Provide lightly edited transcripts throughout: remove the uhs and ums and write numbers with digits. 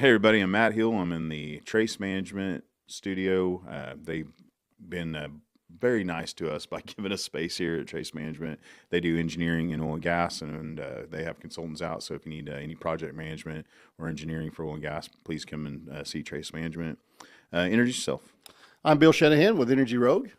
Hey everybody, I'm Matt Hill. I'm in the Trace Management studio. They've been very nice to us by giving us space here at Trace Management. They do engineering in oil and gas, and they have consultants out. So if you need any project management or engineering for oil and gas, please come and see Trace Management. Introduce yourself. I'm Bill Shanahan with Energy Rogue.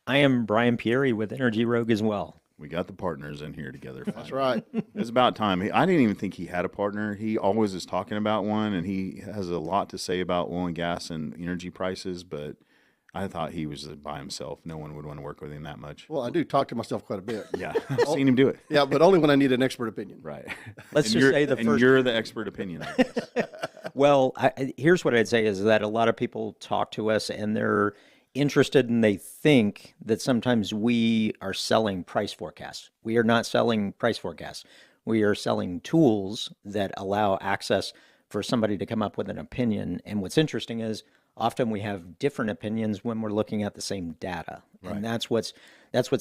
I am Brian Pieri with Energy Rogue as well. We got the partners in here together. Finally. That's right. It's about time. I didn't even think he had a partner. He always is talking about one, and he has a lot to say about oil and gas and energy prices, but I thought he was by himself. No one would want to work with him that much. Well, I do talk to myself quite a bit. Yeah, I've seen him do it. Yeah, but only when I need an expert opinion. Right. Let's And just say the and first. you're the expert opinion, I guess. Well, here's what I'd say is that a lot of people talk to us and they're interested and they think that sometimes we are selling price forecasts. We are not selling price forecasts. We are selling tools that allow access for somebody to come up with an opinion. And what's interesting is often we have different opinions when we're looking at the same data. And that's what's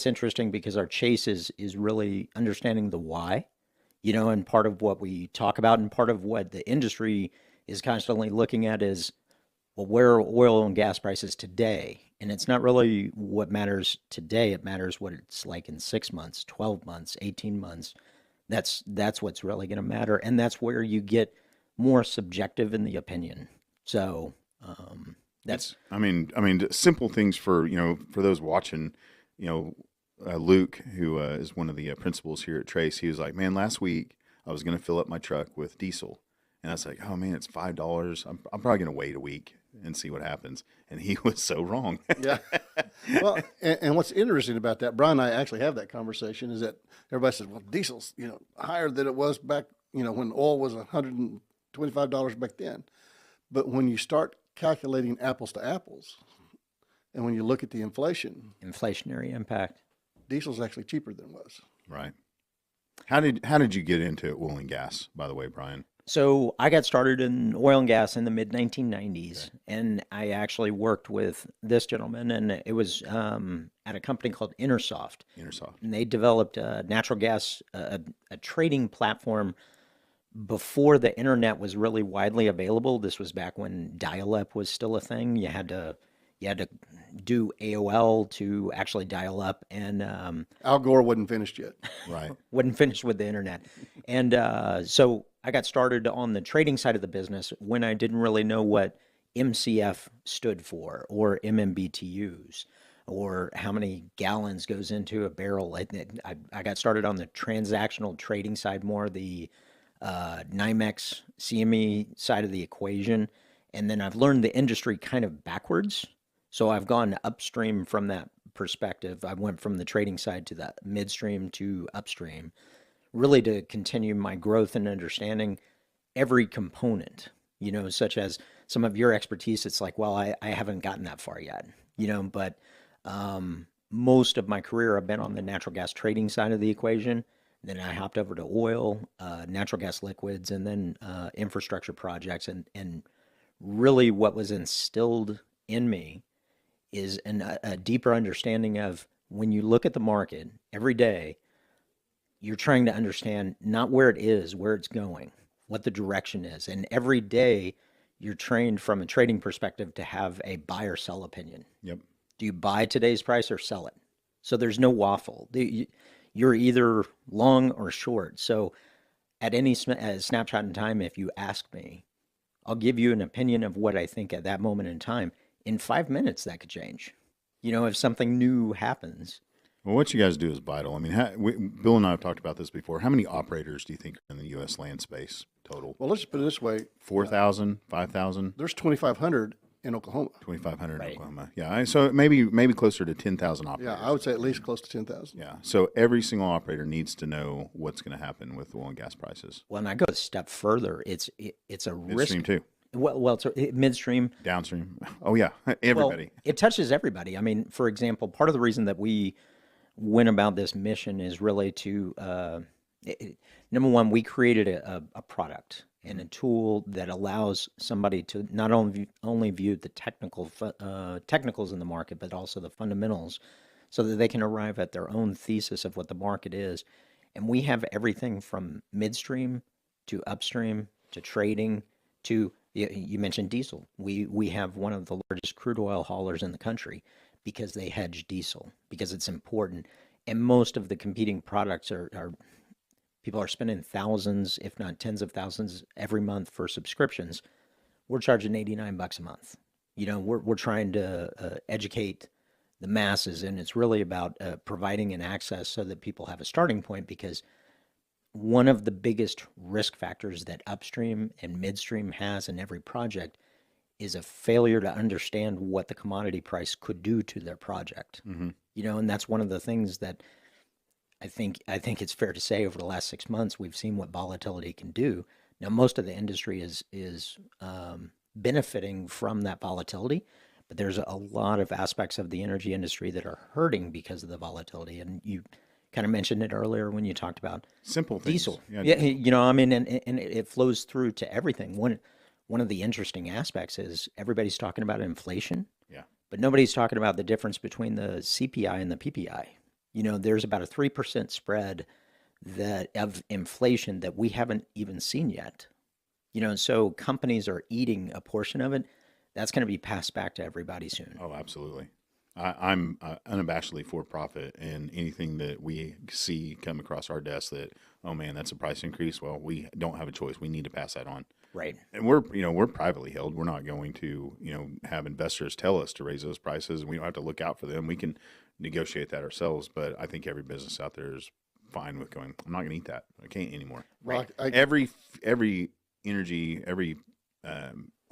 interesting because our chase is really understanding the why, and part of what we talk about and part of what the industry is constantly looking at is, well, where are oil and gas prices today? And it's not really what matters today. It matters what it's like in 6 months, 12 months, 18 months. That's what's really going to matter. And that's where you get more subjective in the opinion. So that's, I mean, simple things for those watching. Luke, who is one of the principals here at Trace, he was like, "Man, last week I was going to fill up my truck with diesel." And I was like, "Oh man, it's $5. I'm probably going to wait a week and see what happens." And he was so wrong. Yeah. Well, and what's interesting about that, Brian and I actually have that conversation, is that everybody says, well, diesel's, higher than it was back, when oil was $125 back then. But when you start calculating apples to apples, and when you look at the inflationary impact. diesel's actually cheaper than it was. Right. How did you get into oil and gas, by the way, Brian? So I got started in oil and gas in the mid 1990s, and I actually worked with this gentleman, and it was at a company called Intersoft. Intersoft. And they developed a natural gas, a trading platform before the internet was really widely available. This was back when dial-up was still a thing. You had to do AOL to actually dial up, and Al Gore wasn't finished yet. Right. wasn't finished with the internet. And so I got started on the trading side of the business when I didn't really know what MCF stood for or MMBTUs or how many gallons goes into a barrel. I got started on the transactional trading side more, the NYMEX CME side of the equation. And then I've learned the industry kind of backwards. So I've gone upstream from that perspective. I went from the trading side to the midstream to upstream, really to continue my growth and understanding every component, such as some of your expertise. It's like, well, I haven't gotten that far yet, but most of my career I've been on the natural gas trading side of the equation. Then I hopped over to oil, natural gas liquids, and then infrastructure projects. And really what was instilled in me is a deeper understanding of when you look at the market every day, you're trying to understand not where it is, where it's going, what the direction is. And every day you're trained from a trading perspective to have a buy or sell opinion. Yep. Do you buy today's price or sell it? So there's no waffle. You're either long or short. So at any snapshot in time, if you ask me, I'll give you an opinion of what I think at that moment in time. In 5 minutes, that could change. If something new happens. Well, what you guys do is vital. I mean, Bill and I have talked about this before. How many operators do you think are in the U.S. land space total? Well, let's just put it this way. 4,000, 5,000? There's 2,500 in Oklahoma. 2,500 Right. in Oklahoma. Yeah, so maybe closer to 10,000 operators. Yeah, I would say at least close to 10,000. Yeah, so every single operator needs to know what's going to happen with oil and gas prices. Well, and I go a step further. It's a risk. Midstream too. Well, it's midstream. Downstream. Oh yeah, everybody. Well, it touches everybody. I mean, for example, part of the reason that we went about this mission is really to, number one, we created a product and a tool that allows somebody to not only view the technicals in the market, but also the fundamentals, so that they can arrive at their own thesis of what the market is. And we have everything from midstream to upstream to trading to, you mentioned diesel. We have one of the largest crude oil haulers in the country because they hedge diesel, because it's important. And most of the competing products are people are spending thousands, if not tens of thousands every month for subscriptions. We're charging $89 a month. We're trying to educate the masses, and it's really about providing an access so that people have a starting point, because one of the biggest risk factors that upstream and midstream has in every project is a failure to understand what the commodity price could do to their project. And that's one of the things that I think it's fair to say over the last 6 months we've seen what volatility can do. Now, most of the industry is benefiting from that volatility, but there's a lot of aspects of the energy industry that are hurting because of the volatility. And you kind of mentioned it earlier when you talked about Simple things. diesel. Yeah, Yeah, I mean, and it flows through to everything. One of the interesting aspects is everybody's talking about inflation, yeah. but nobody's talking about the difference between the CPI and the PPI. There's about a 3% spread of inflation that we haven't even seen yet. So companies are eating a portion of it. That's going to be passed back to everybody soon. Oh, absolutely. I'm unabashedly for profit, and anything that we see come across our desk that, oh man, that's a price increase. Well, we don't have a choice. We need to pass that on. Right. And we're privately held. We're not going to, have investors tell us to raise those prices. We don't have to look out for them. We can negotiate that ourselves. But I think every business out there is fine with going, I'm not going to eat that. I can't anymore. Right. Every energy, every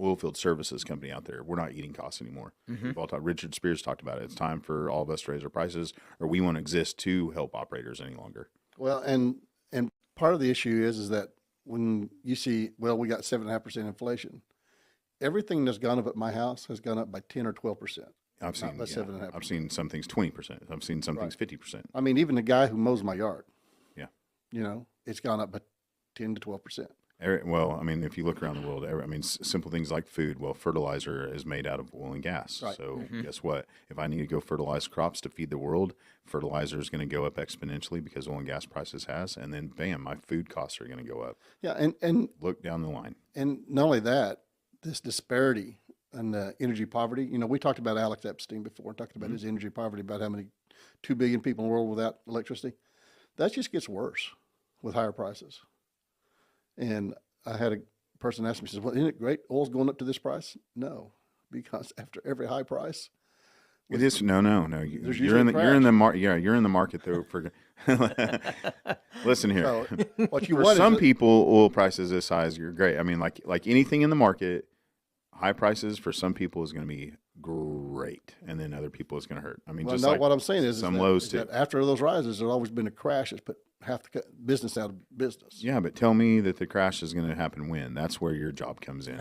oil field services company out there, we're not eating costs anymore. We've all talked, Richard Spears talked about it. It's time for all of us to raise our prices, or we won't exist to help operators any longer. Well, and part of the issue is that when you see, well, we got 7.5% inflation, everything that's gone up at my house has gone up by 10 or 12%. I've seen 7.5%. I've seen some things 20%. I've seen some things 50%. I mean, even the guy who mows my yard, Yeah. it's gone up by 10 to 12%. Well, I mean, if you look around the world, simple things like food. Well, fertilizer is made out of oil and gas. Right. So guess what? If I need to go fertilize crops to feed the world, fertilizer is going to go up exponentially because oil and gas prices has, and then bam, my food costs are going to go up. Yeah, and Look down the line. And not only that, this disparity and energy poverty. We talked about Alex Epstein before, talked about his energy poverty, about how many 2 billion people in the world without electricity. That just gets worse with higher prices. And I had a person ask me, she says, well, isn't it great? Oil's going up to this price? No, because after every high price, It is no. There's You're in the usually a you're in the mar- yeah you're in the market though for. Listen here. so what you For want some is people, oil prices this high is great. I mean, like anything in the market, high prices for some people is going to be great, and then other people it's going to hurt. I mean, well, just no, like what I'm saying is some that, lows is too. that after those rises, there's always been a crash that's put half the business out of business. Yeah, but tell me that the crash is going to happen when? That's where your job comes in.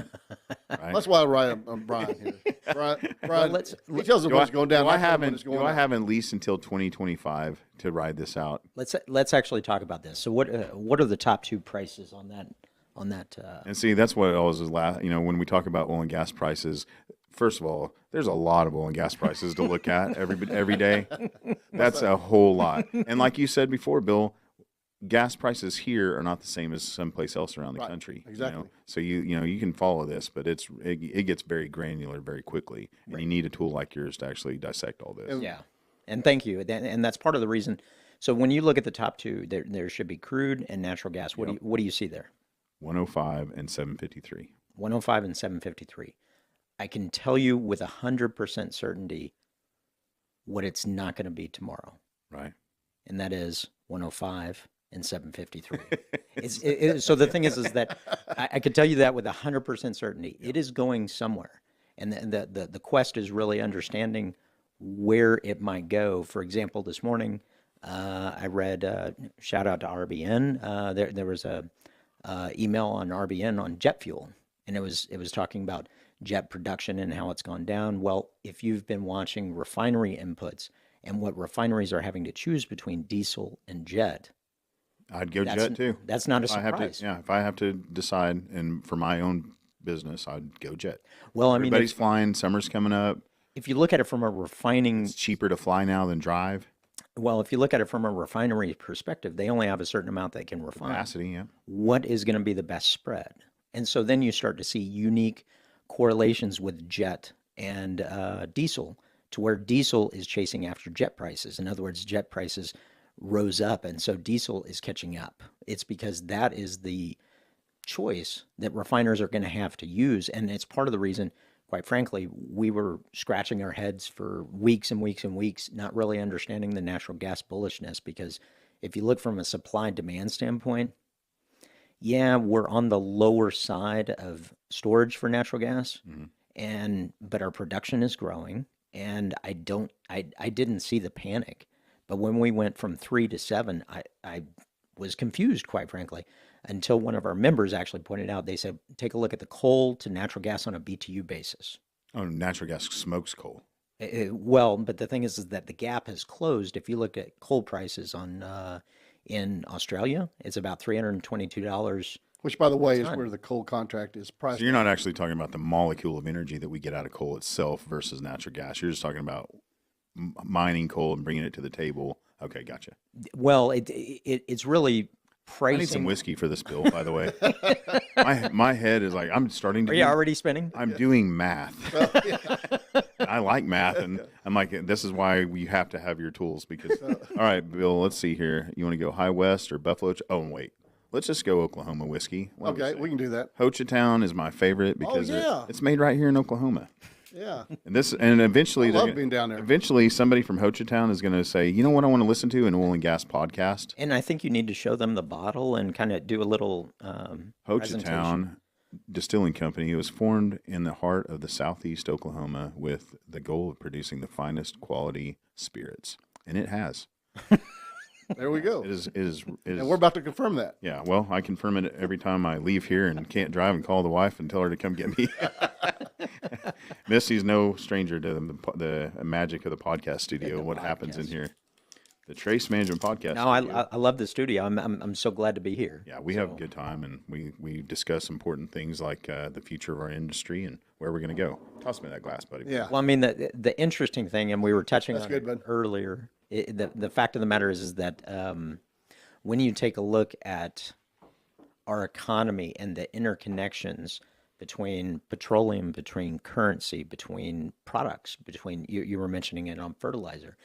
Right? That's why I write on Brian here. Brian, he tells us Do when I, it's going down. do I I tell him have when it's going do I up. have at least until 2025 to ride this out? Let's actually talk about this. So what are the top two prices on that? And see, that's what always is when we talk about oil and gas prices. First of all, there's a lot of oil and gas prices to look at every day. That's a whole lot. And like you said before, Bill, gas prices here are not the same as someplace else around the Right, country. exactly. So you can follow this, but it gets very granular very quickly, and you need a tool like yours to actually dissect all this. Yeah, and thank you. And that's part of the reason. So when you look at the top two, there should be crude and natural gas. What do you see there? 105 and 753. 105 and 753. I can tell you with 100% certainty what it's not going to be tomorrow, Right. and that is 105 and 753. So the thing is that I can tell you that with 100% certainty. It is going somewhere, and the quest is really understanding where it might go. For example, this morning I read shout out to RBN. There was a email on RBN on jet fuel, and it was talking about jet production and how it's gone down. Well, if you've been watching refinery inputs and what refineries are having to choose between diesel and jet, I'd go jet too. That's not a If I have surprise. to, if I have to decide, and for my own business, I'd go jet. Well, I mean, Everybody's flying. Summer's coming up. if you look at it from a refining, It's cheaper to fly now than drive. well, if you look at it from a refinery perspective, they only have a certain amount they can refine. Capacity, yeah. What is going to be the best spread? And so then you start to see unique correlations with jet and diesel, to where diesel is chasing after jet prices. In other words, jet prices rose up, and so diesel is catching up. It's because that is the choice that refiners are going to have to use. And it's part of the reason, quite frankly, we were scratching our heads for weeks and weeks and weeks, not really understanding the natural gas bullishness. Because if you look from a supply demand standpoint, yeah, we're on the lower side of storage for natural gas, but our production is growing, and I didn't see the panic. But when we went from 3 to 7, I was confused, quite frankly, until one of our members actually pointed out. They said, take a look at the coal to natural gas on a BTU basis. Oh, natural gas smokes coal. Well, but the thing is that the gap has closed. If you look at coal prices in Australia, it's about $322. Which, by the way, is where the coal contract is priced. So you're not actually talking about the molecule of energy that we get out of coal itself versus natural gas. You're just talking about mining coal and bringing it to the table. Okay, gotcha. Well, it's really pricing. I need some whiskey for this bill, by the way. my head is like, I'm starting to. Are you already spinning? I'm doing math. I like math, and I'm like, this is why we have to have your tools. Because, all right, Bill, let's see here. You want to go High West or Buffalo? Oh, wait. Let's just go Oklahoma whiskey. Okay, we can do that. Hochatown is my favorite because it's made right here in Oklahoma. Yeah. And eventually, I love being down there. Eventually, somebody from Hochatown is going to say, you know what I want to listen to? An oil and gas podcast. And I think you need to show them the bottle and kind of do a little Hochatown Distilling Company. It was formed in the heart of the southeast Oklahoma with the goal of producing the finest quality spirits, and it has. There we go. It is. And we're about to confirm that. Yeah, well, I confirm it every time I leave here and can't drive and call the wife and tell her to come get me. Missy's no stranger to the magic of the podcast studio. What happens in here? The Trace Management Podcast. No, I love the studio. I'm so glad to be here. Yeah, we have a good time, and we discuss important things like the future of our industry and where we're going to go. Toss me that glass, buddy. Yeah. Well, I mean, the interesting thing, and we were touching on good, it bud. earlier, the fact of the matter is that when you take a look at our economy and the interconnections between petroleum, between currency, between products, between you were mentioning it on fertilizer,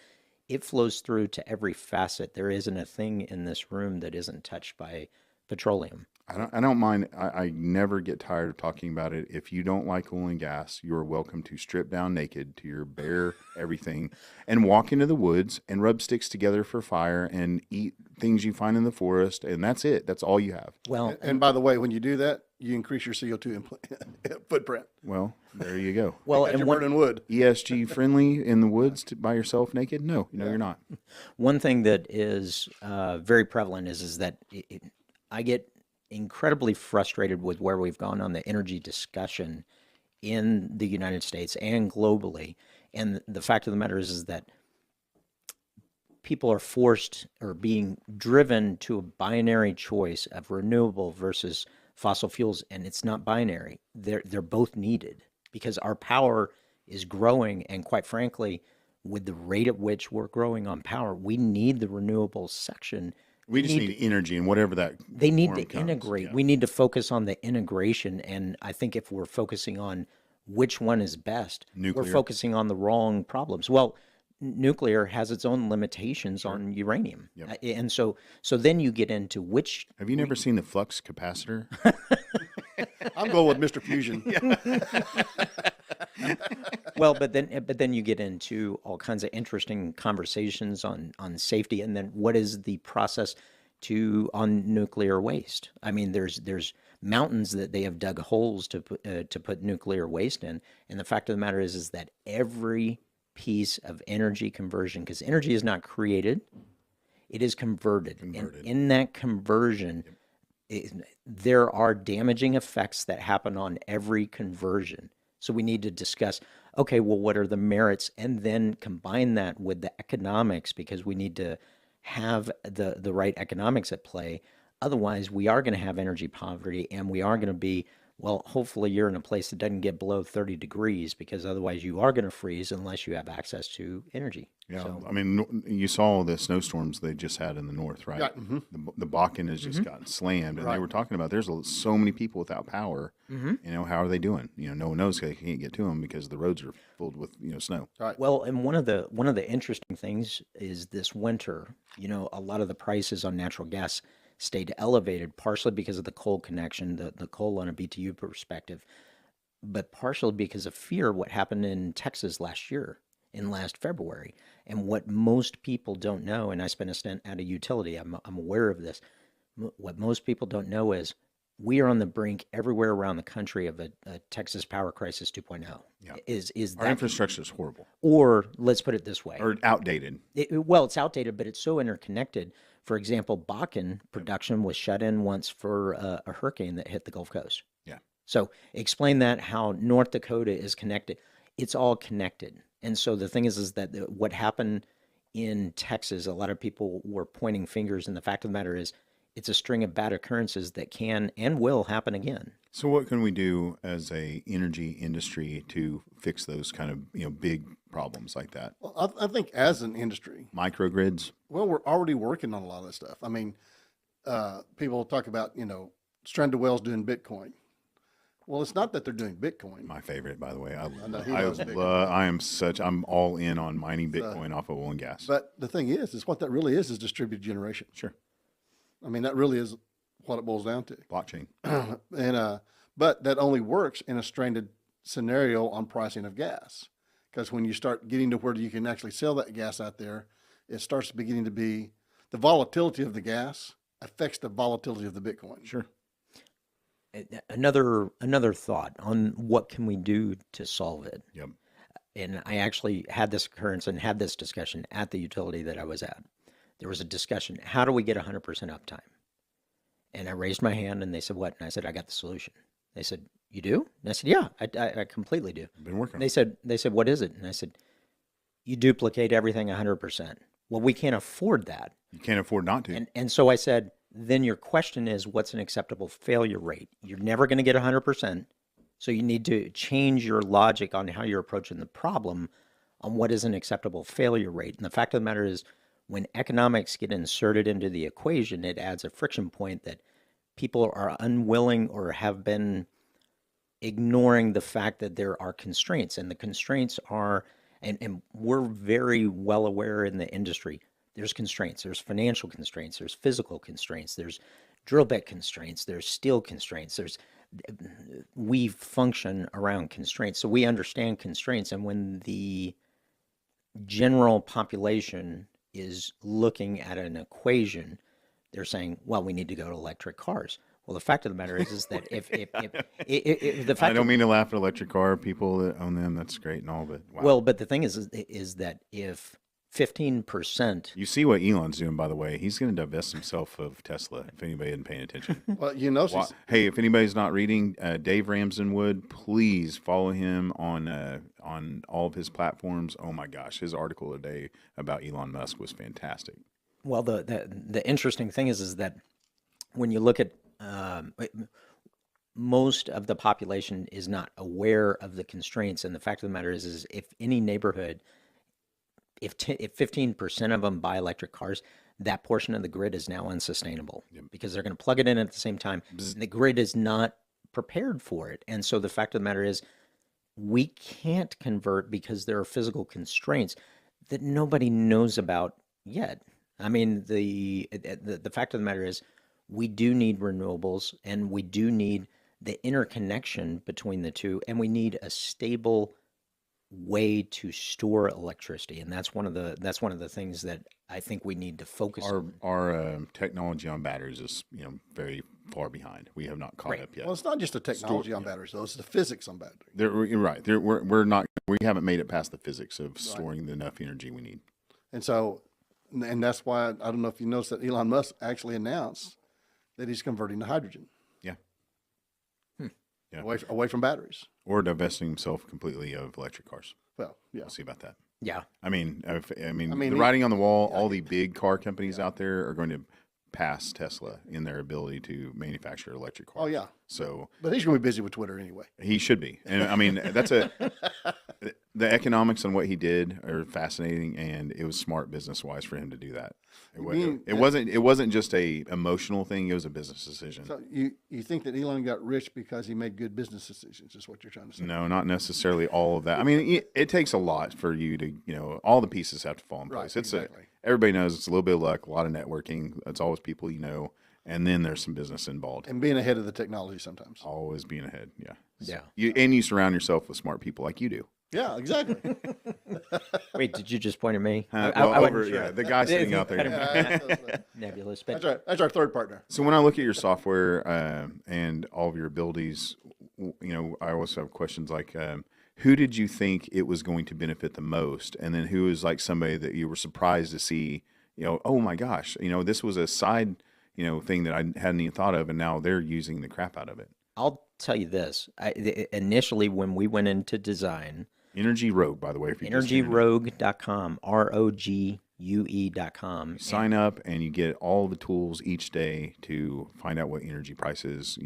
it flows through to every facet. There isn't a thing in this room that isn't touched by petroleum. I don't mind. I never get tired of talking about it. If you don't like oil and gas, you are welcome to strip down naked to your bare everything and walk into the woods and rub sticks together for fire and eat things you find in the forest. And that's it. That's all you have. Well, And by the way, when you do that, you increase your CO2 footprint. Well, there you go. well, As and you're one, burning wood. ESG friendly in the woods by yourself naked? No, you're not. one thing that is very prevalent is that I get incredibly frustrated with where we've gone on the energy discussion in the United States and globally. And the fact of the matter is that people are forced or being driven to a binary choice of renewable versus fossil fuels, and it's not binary. They're both needed because our power is growing, and quite frankly, with the rate at which we're growing on power, we need the renewable section. We just need energy and whatever that They need form to comes. integrate. Yeah. We need to focus on the integration, and I think if we're focusing on which one is best, Nuclear. we're focusing on the wrong problems. Well, nuclear has its own limitations on uranium, and so then you get into which. Have you never seen the flux capacitor? I'm going with Mr. Fusion. Well, but then you get into all kinds of interesting conversations on safety, and then what is the process on nuclear waste? I mean, there's mountains that they have dug holes to put nuclear waste in, and the fact of the matter is that every piece of energy conversion, because energy is not created, it is converted. And in that conversion, there are damaging effects that happen on every conversion. So we need to discuss, okay, well, what are the merits? And then combine that with the economics, because we need to have the right economics at play. Otherwise, we are going to have energy poverty, and we are going to be Well, hopefully you're in a place that doesn't get below 30 degrees because otherwise you are going to freeze unless you have access to energy. Yeah, So, I mean, you saw the snowstorms they just had in the north, right? Yeah, mhm. The Bakken has just gotten slammed, and they Right. were talking about so many people without power. You know, how are they doing? You know, no one knows, they can't get to them because the roads are filled with snow. Right. well, and one of the interesting things is this winter, a lot of the prices on natural gas stayed elevated, partially because of the coal connection, the coal on a BTU perspective, but partially because of fear what happened in Texas last year, in last February. And what most people don't know, and I spent a stint at a utility, I'm aware of this. What most people don't know is we are on the brink everywhere around the country of a Texas power crisis 2.0. Yeah. Is Our that, infrastructure is horrible or let's put it this way. or outdated. Well, it's outdated, but it's so interconnected. For example, Bakken production was shut in once for a hurricane that hit the Gulf Coast. Yeah. So explain that, how North Dakota is connected. It's all connected. And so the thing is that what happened in Texas, a lot of people were pointing fingers, and the fact of the matter is it's a string of bad occurrences that can and will happen again. So what can we do as a energy industry to fix those kind of big problems like that? Well, I think as an industry, Microgrids. well, we're already working on a lot of this stuff. I mean, people talk about, Stranded Wells doing Bitcoin. Well, it's not that they're doing Bitcoin. My favorite, by the way. know he loves Bitcoin. I'm all in on mining Bitcoin off of oil and gas. But the thing is what that really is distributed generation. Sure. I mean, that really is what it boils down to. Blockchain. And but that only works in a stranded scenario on pricing of gas, because when you start getting to where you can actually sell that gas out there, it starts beginning to be the volatility of the gas affects the volatility of the Bitcoin. Sure. Another thought on what can we do to solve it. Yep. And I actually had this occurrence and had this discussion at the utility that I was at. There was a discussion, how do we get 100% uptime? And I raised my hand and they said, what? And I said, I got the solution. They said, you do? And I said, yeah, I completely do. I've been working on And they said, what is it? And I said, you duplicate everything 100%. Well, we can't afford that. You can't afford not to. And so I said, then your question is, what's an acceptable failure rate? You're never going to get 100%. So you need to change your logic on how you're approaching the problem on what is an acceptable failure rate. And the fact of the matter is, when economics get inserted into the equation, it adds a friction point that people are unwilling or have been ignoring the fact that there are constraints. And the constraints are, and we're very well aware in the industry, there's constraints. There's financial constraints. There's physical constraints. There's drill bit constraints. There's steel constraints. We function around constraints. So we understand constraints. And when the general population is looking at an equation, they're saying, well, we need to go to electric cars. Well, the fact of the matter is that if the fact I don't mean to laugh at electric car people that own them. That's great and all, but wow. well, but the thing is that if 15%, You see what Elon's doing, by the way. He's going to divest himself of Tesla, if anybody isn't paying attention. Well, Hey, if anybody's not reading, Dave Ramsdenwood, please follow him on all of his platforms. Oh my gosh, his article today about Elon Musk was fantastic. well, the interesting thing is that when you look at most of the population is not aware of the constraints, and the fact of the matter is if any neighborhood, if 15% of them buy electric cars, that portion of the grid is now unsustainable because they're going to plug it in at the same time. And the grid is not prepared for it. And so the fact of the matter is we can't convert because there are physical constraints that nobody knows about yet. I mean, the fact of the matter is we do need renewables and we do need the interconnection between the two, and we need a stable way to store electricity, and that's one of the things that I think we need to focus on. Our technology on batteries is very far behind. We have not caught up yet. Well, it's not just the technology on batteries, though. It's the physics on batteries. You're right. We haven't made it past the physics of storing enough energy we need. And so, and that's why I don't know if you noticed that Elon Musk actually announced that he's converting to hydrogen. Yeah. Yeah. Away from batteries. Or divesting himself completely of electric cars. Well, yeah. We'll see about that. Yeah. I mean, the writing on the wall. All the big car companies out there are going to pass Tesla in their ability to manufacture electric cars. Oh, yeah. So But he's going to be busy with Twitter anyway. he should be. And I mean, the economics on what he did are fascinating, and it was smart business wise for him to do that. It wasn't just a emotional thing. It was a business decision. So you think that Elon got rich because he made good business decisions, is what you're trying to say? No, not necessarily all of that. I mean, it takes a lot for you to, all the pieces have to fall in place. Right, exactly. Everybody knows it's a little bit of luck, a lot of networking. It's always people and then there's some business involved. And being ahead of the technology sometimes. Always being ahead, yeah. Yeah. You surround yourself with smart people like you do. Yeah, exactly. Wait, did you just point at me? I wasn't sure. Yeah, the guy sitting out there. Nebulous. But That's our third partner. So when I look at your software and all of your abilities, I always have questions like, who did you think it was going to benefit the most? And then who is like somebody that you were surprised to see, oh my gosh, this was a side, thing that I hadn't even thought of, and now they're using the crap out of it. I'll tell you this. Initially, when we went into design, Energy Rogue, by the way, if you energyrogue.com, ROGUE.com. sign up and you get all the tools each day to find out what energy prices,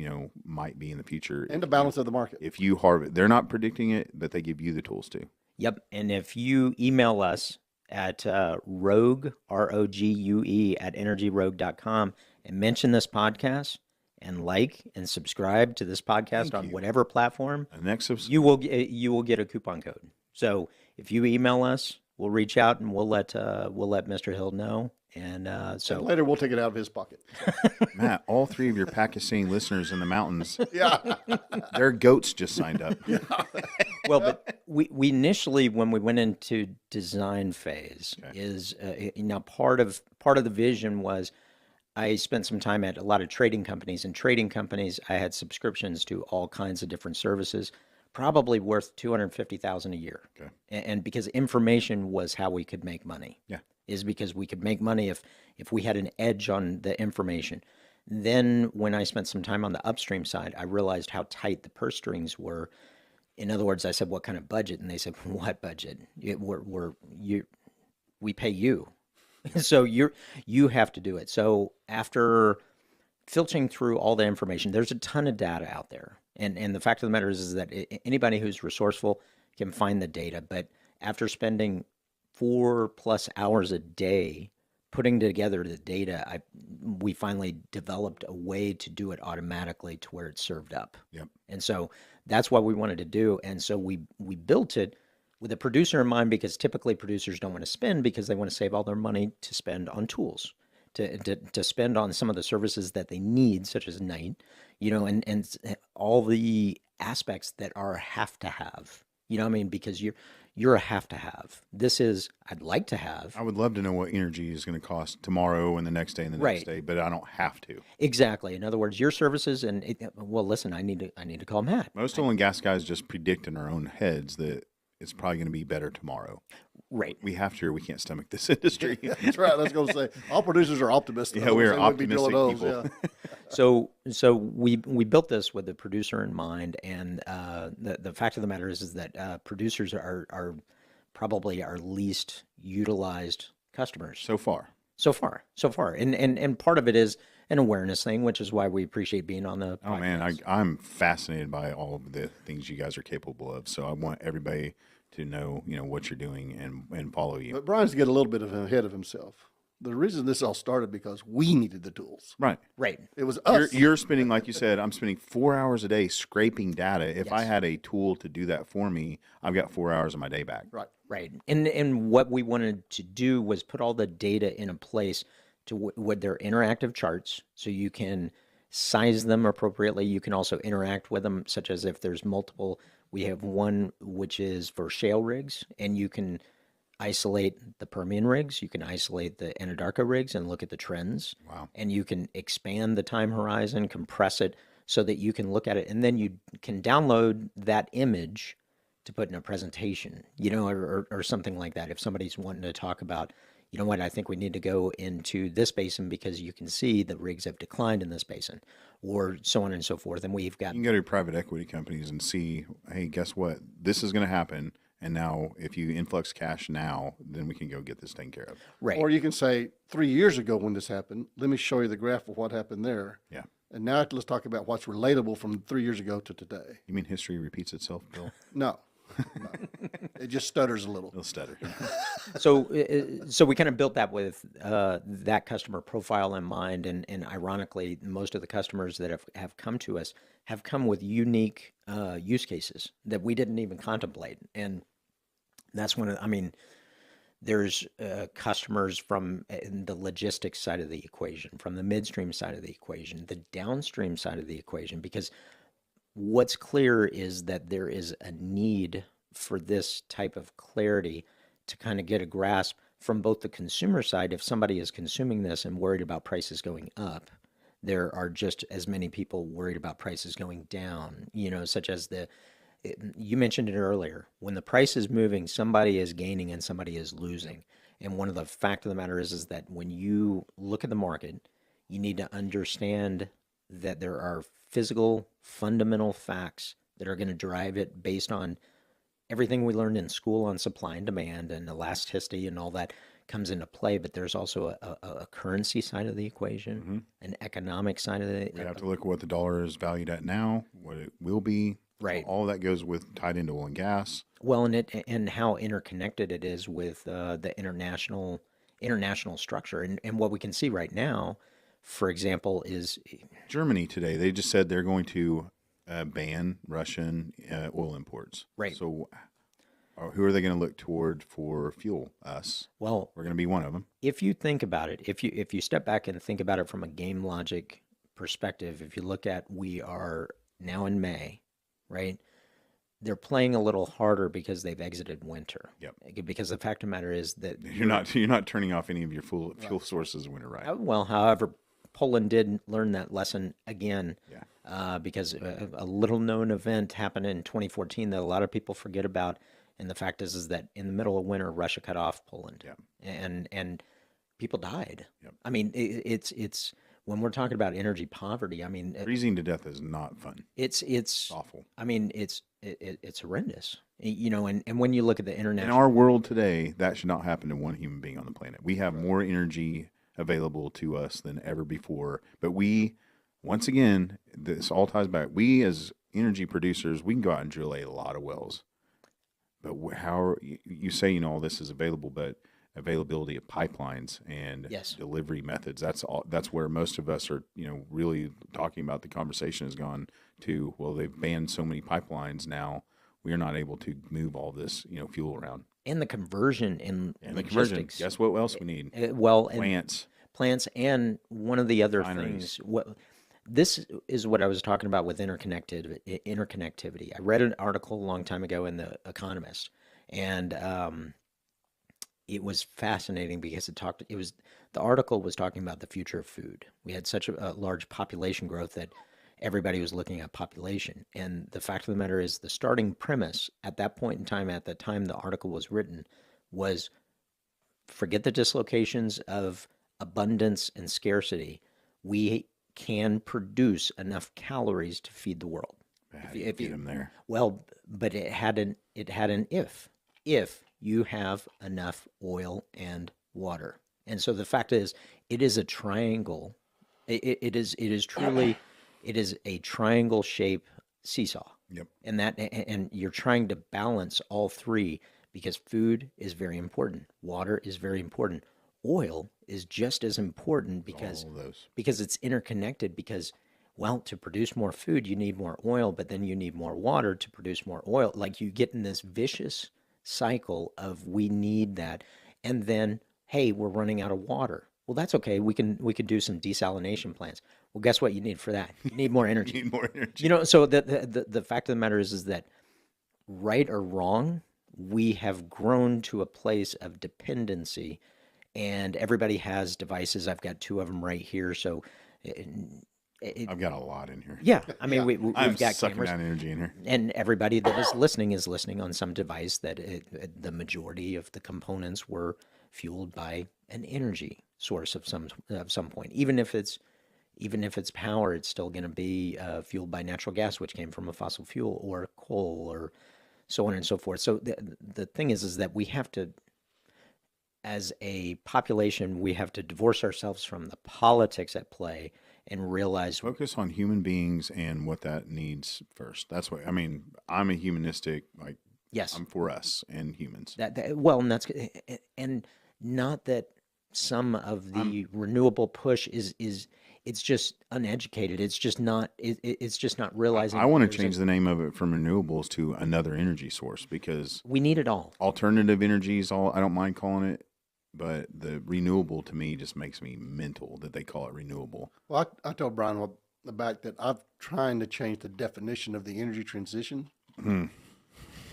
might be in the future. And the balance of the market. If you harvest, they're not predicting it, but they give you the tools too. Yep. And if you email us at rogue, ROGUE, at energyrogue.com and mention this podcast and like and subscribe to this podcast on whatever platform, you will get a coupon code. So if you email us, we'll reach out and we'll let Mr. Hill know. And so and later we'll take it out of his pocket. Matt, all three of your Pakistani listeners in the mountains, Yeah. their goats just signed up. Well, but we initially, when we went into design phase, is part of the vision was I spent some time at a lot of trading companies. And trading companies, I had subscriptions to all kinds of different services, probably worth $250,000 a year. Okay. And because information was how we could make money. Yeah. Is because we could make money if we had an edge on the information. Then when I spent some time on the upstream side, I realized how tight the purse strings were. In other words, I said, "What kind of budget?" And they said, "What budget? We pay you, so you have to do it." So after filtering through all the information, there's a ton of data out there, and the fact of the matter is that anybody who's resourceful can find the data. But after spending 4+ hours a day putting together the data, we finally developed a way to do it automatically to where it's served up. Yep. And so that's what we wanted to do. And so we built it with a producer in mind, because typically producers don't want to spend because they want to save all their money to spend on tools, to spend on some of the services that they need, such as night, and all the aspects that are have to have. Because you're a have to have. This is, I'd like to have. I would love to know what energy is going to cost tomorrow and the next day and the next day, but I don't have to. Exactly. In other words, your services listen, I need to call Matt. Most oil and gas guys just predict in our own heads that it's probably going to be better tomorrow. Right. We have to, or we can't stomach this industry. That's right. I was going to say, all producers are optimists. Yeah, we are optimistic people. Yeah. So we built this with the producer in mind, and the fact of the matter is that producers are probably our least utilized customers So far. and part of it is an awareness thing, which is why we appreciate being on the podcast. Oh man, I'm fascinated by all of the things you guys are capable of. So I want everybody to know, what you're doing and follow you. But Brian's to get a little bit ahead of himself. The reason this all started because we needed the tools. Right. It was us. You're spending, like you said, I'm spending 4 hours a day scraping data. If I had a tool to do that for me, I've got 4 hours of my day back. Right. And what we wanted to do was put all the data in a place to with their interactive charts, so you can size them appropriately. You can also interact with them, such as if there's multiple. We have one which is for shale rigs, and you can isolate the Permian rigs, you can isolate the Anadarko rigs and look at the trends. Wow. And you can expand the time horizon, compress it so that you can look at it, and then you can download that image to put in a presentation, or something like that. If somebody's wanting to talk about, I think we need to go into this basin because you can see the rigs have declined in this basin, or so on and so forth. And we've got, You can go to private equity companies and see, hey, guess what? This is going to happen. And now, if you influx cash now, then we can go get this taken care of. Right. Or you can say 3 years ago when this happened, let me show you the graph of what happened there. Yeah. And now let's talk about what's relatable from 3 years ago to today. You mean history repeats itself, Bill? No, no. It just stutters a little. It'll stutter. So we kind of built that with that customer profile in mind, and ironically, most of the customers that have come to us have come with unique use cases that we didn't even contemplate, and that's one of, I mean, there's customers from the logistics side of the equation, from the midstream side of the equation, the downstream side of the equation, because what's clear is that there is a need for this type of clarity to kind of get a grasp from both the consumer side. If somebody is consuming this and worried about prices going up, there are just as many people worried about prices going down, such as you mentioned it earlier. When the price is moving, somebody is gaining and somebody is losing. And one of the fact of the matter is that when you look at the market, you need to understand that there are physical, fundamental facts that are going to drive it based on everything we learned in school on supply and demand and elasticity and all that comes into play. But there's also a currency side of the equation, an economic side of the. We have to look at what the dollar is valued at now, what it will be. Right. So all that goes with tied into oil and gas. Well, and how interconnected it is with the international structure, and what we can see right now, for example, is Germany today. They just said they're going to ban Russian oil imports. Right. So who are they going to look toward for fuel? Us. well, We're going to be one of them. if you think about it, if you step back and think about it from a game logic perspective, if you look at, we are now in May, right? They're playing a little harder because they've exited winter. Yep. Because the fact of the matter is that You're not turning off any of your fuel sources in winter, right? well, however, Poland did learn that lesson again. Yeah. Because a little known event happened in 2014 that a lot of people forget about. And the fact is that in the middle of winter, Russia cut off Poland. Yep. And people died. Yep. I mean, it's when we're talking about energy poverty, I mean, Freezing to death is not fun. it's Awful. I mean, it's horrendous. And when you look at the In international, our world today, that should not happen to one human being on the planet. We have more energy available to us than ever before. But we, once again, this all ties back. We as energy producers, we can go out and drill a lot of wells. But how you say, all this is available, but availability of pipelines and Yes. delivery methods, that's all. That's where most of us are, really talking about. The conversation has gone to, well, they've banned so many pipelines now, we are not able to move all this, fuel around. and the conversion in And the conversion, logistics, guess what else we need? and Plants. and one of the other Refineries. things, this is what I was talking about with interconnectivity. I read an article a long time ago in The Economist, and it was fascinating because the article was talking about the future of food. We had such a large population growth that everybody was looking at population. And the fact of the matter is, the starting premise at that point in time, at the time the article was written, was forget the dislocations of abundance and scarcity. We can produce enough calories to feed the world. How do you get them there? Well, but it had an if you have enough oil and water. And so the fact is, it is a triangle. It is truly a triangle shape seesaw. Yep. And you're trying to balance all three, because food is very important, water is very important, oil is just as important because All of those. it's interconnected. Because, well, to produce more food you need more oil, but then you need more water to produce more oil. Like, you get in this vicious cycle of, we need that, and then, hey, we're running out of water. Well, that's okay. We can do some desalination plants. Well, guess what you need for that? You need more energy. You need more energy. So the fact of the matter is that, right or wrong, we have grown to a place of dependency, and everybody has devices. I've got two of them right here. So, I've got a lot in here. yeah, I mean, I'm we've got sucking cameras, down energy in here. and everybody that is listening on some device that the majority of the components were fueled by an energy source of some point. Even if it's power, it's still going to be fueled by natural gas, which came from a fossil fuel, or coal, or so on and so forth. So the thing is that we have to, as a population, we have to divorce ourselves from the politics at play and realize, Focus on human beings and what that needs first. That's what I mean. I'm a humanistic, like yes, I'm for us and humans. well, and that's, and not that some of the renewable push is it's just uneducated. It's just not, it's just not realizing I want to there's change the name of it from renewables to another energy source because we need it all. alternative energies, all I don't mind calling it, but the renewable to me just makes me mental that they call it renewable. Well, I told Brian back that I'm trying to change the definition of the energy transition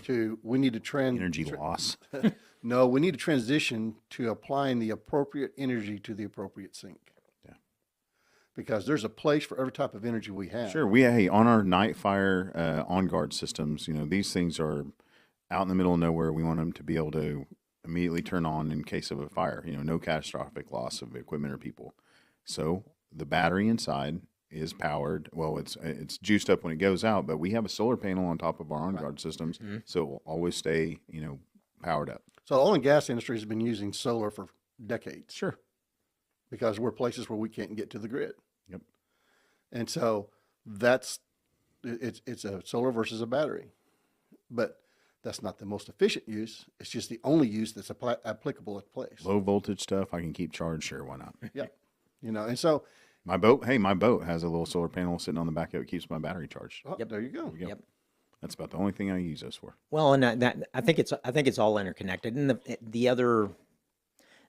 to we need to Energy loss. no, we need to transition to applying the appropriate energy to the appropriate sink. Yeah. Because there's a place for every type of energy we have. Sure. Hey, on our night fire on guard systems, these things are out in the middle of nowhere. We want them to be able to immediately turn on in case of a fire, no catastrophic loss of equipment or people. So the battery inside is powered. Well, it's juiced up when it goes out, but we have a solar panel on top of our on guard systems. So it will always stay, powered up. So the oil and gas industry has been using solar for decades. Sure. Because we're places where we can't get to the grid. Yep. And so it's a solar versus a battery. But that's not the most efficient use. It's just the only use that's applicable at place. Low voltage stuff, I can keep charged. Sure, why not? Yeah. And so My boat has a little solar panel sitting on the back of it, keeps my battery charged. there you go. Yep. That's about the only thing I use those for. Well, and I think it's all interconnected. And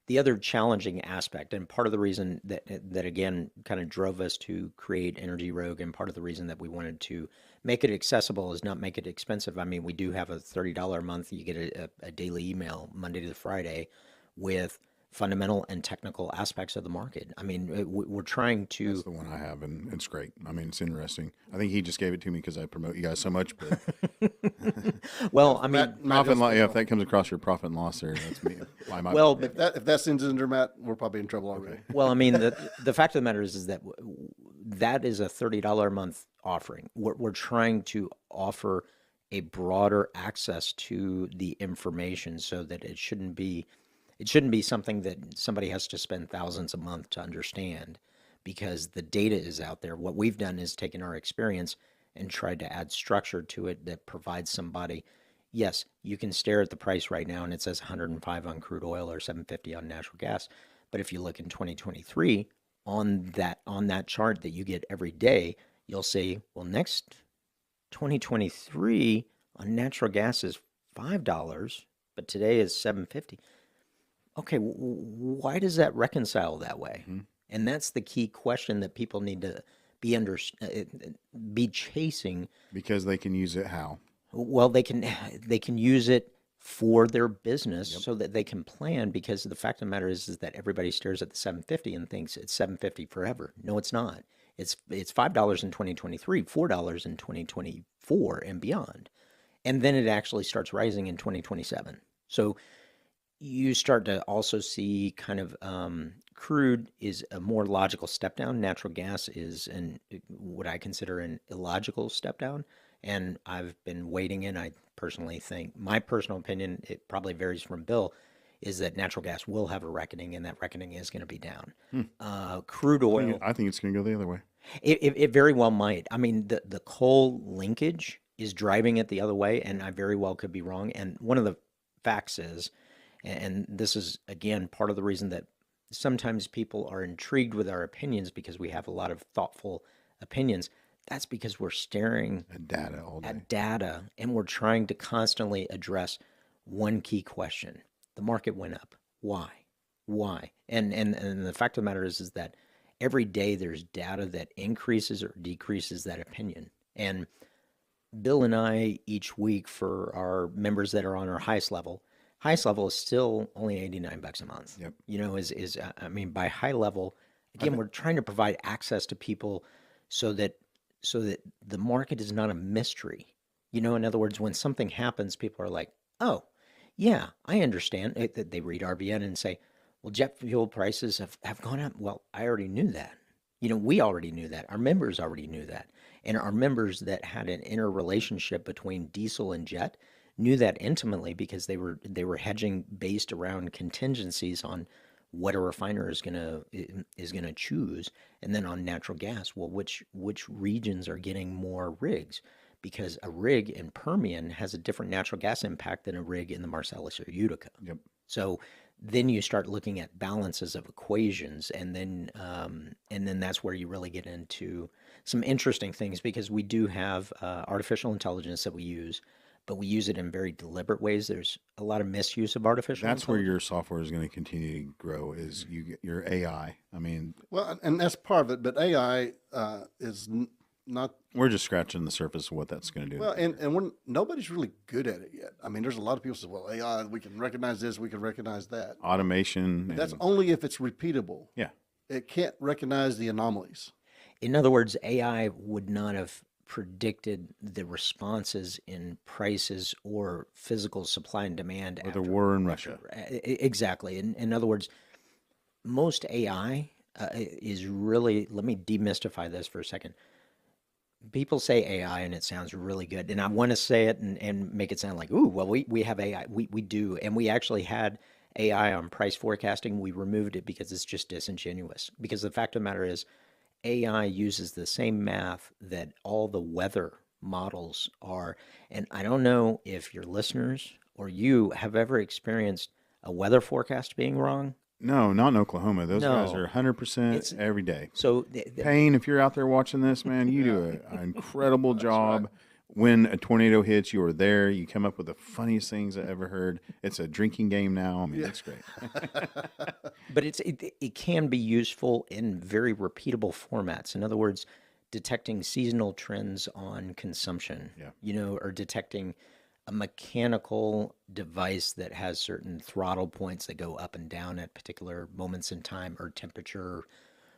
the other challenging aspect, and part of the reason that again kind of drove us to create Energy Rogue, and part of the reason that we wanted to make it accessible is not make it expensive. I mean, we do have a $30 a month. You get a daily email Monday to Friday with fundamental and technical aspects of the market. I mean, we're trying to. That's the one I have, and it's great. I mean, it's interesting. I think he just gave it to me because I promote you guys so much. But well, I mean, profit and loss. Yeah, if that comes across your profit and loss there, that's me. well, If that sends under Matt, we're probably in trouble already. well, I mean, the fact of the matter is that that is a $30 a month offering. We're trying to offer a broader access to the information so that it shouldn't be something that somebody has to spend thousands a month to understand, because the data is out there. What we've done is taken our experience and tried to add structure to it that provides somebody, yes, you can stare at the price right now and it says 105 on crude oil or 750 on natural gas. But if you look in 2023 on that chart that you get every day, you'll see, well, next 2023 on natural gas is $5, but today is 750. Okay, why does that reconcile that way? Mm-hmm. And that's the key question that people need to be chasing. Because they can use it how? Well, they can use it for their business so that they can plan, because the fact of the matter is that everybody stares at the 750 and thinks it's 750 forever. No, it's not. It's $5 in 2023, $4 in 2024 and beyond. And then it actually starts rising in 2027. So you start to also see kind of crude is a more logical step down. Natural gas is what I consider an illogical step down. And I've been wading in. I personally think, my personal opinion, it probably varies from Bill, is that natural gas will have a reckoning, and that reckoning is going to be down. Crude oil, I think it's going to go the other way. It very well might. I mean, the coal linkage is driving it the other way, and I very well could be wrong. And one of the facts is, and this is, again, part of the reason that sometimes people are intrigued with our opinions, because we have a lot of thoughtful opinions. That's because we're staring at data all day. At data, and we're trying to constantly address one key question. The market went up. Why? And the fact of the matter is that every day there's data that increases or decreases that opinion. And Bill and I, each week, for our members that are on our highest level is still only $89 a month. Yep. I mean, by high level, again, we're trying to provide access to people so that the market is not a mystery. In other words, when something happens, people are like, oh, yeah, I understand. They read RBN and say, well, jet fuel prices have gone up. Well, I already knew that. We already knew that. Our members already knew that. And our members that had an interrelationship between diesel and jet knew that intimately because they were hedging based around contingencies on what a refiner is gonna choose, and then on natural gas. Well, which regions are getting more rigs? Because a rig in Permian has a different natural gas impact than a rig in the Marcellus or Utica. Yep. So then you start looking at balances of equations, and then that's where you really get into some interesting things because we do have artificial intelligence that we use, but we use it in very deliberate ways. There's a lot of misuse of artificial That's where intelligence. your software is going to continue to grow. Is you get your AI. I mean, Well, and that's part of it, but AI is not we're just scratching the surface of what that's going to do. well, and nobody's really good at it yet. I mean, there's a lot of people say, "Well, AI, we can recognize this, we can recognize that." Automation. That's And, only if it's repeatable. yeah. It can't recognize the anomalies. In other words, AI would not have predicted the responses in prices or physical supply and demand Or the after. war in Russia. Exactly. In other words, most AI is really, let me demystify this for a second. People say AI and it sounds really good. And I want to say it and make it sound like, ooh, well, we have AI. We do. And we actually had AI on price forecasting. We removed it because it's just disingenuous. Because the fact of the matter is, AI uses the same math that all the weather models are. And I don't know if your listeners or you have ever experienced a weather forecast being wrong. No, not in Oklahoma. Those guys No. are 100% It's every day. so Payne, if you're out there watching this, man, you do an incredible job. When a tornado hits, you are there. You come up with the funniest things I ever heard. It's a drinking game now. I mean, it's great. but it can be useful in very repeatable formats. In other words, detecting seasonal trends on consumption. Yeah. Or detecting a mechanical device that has certain throttle points that go up and down at particular moments in time or temperature,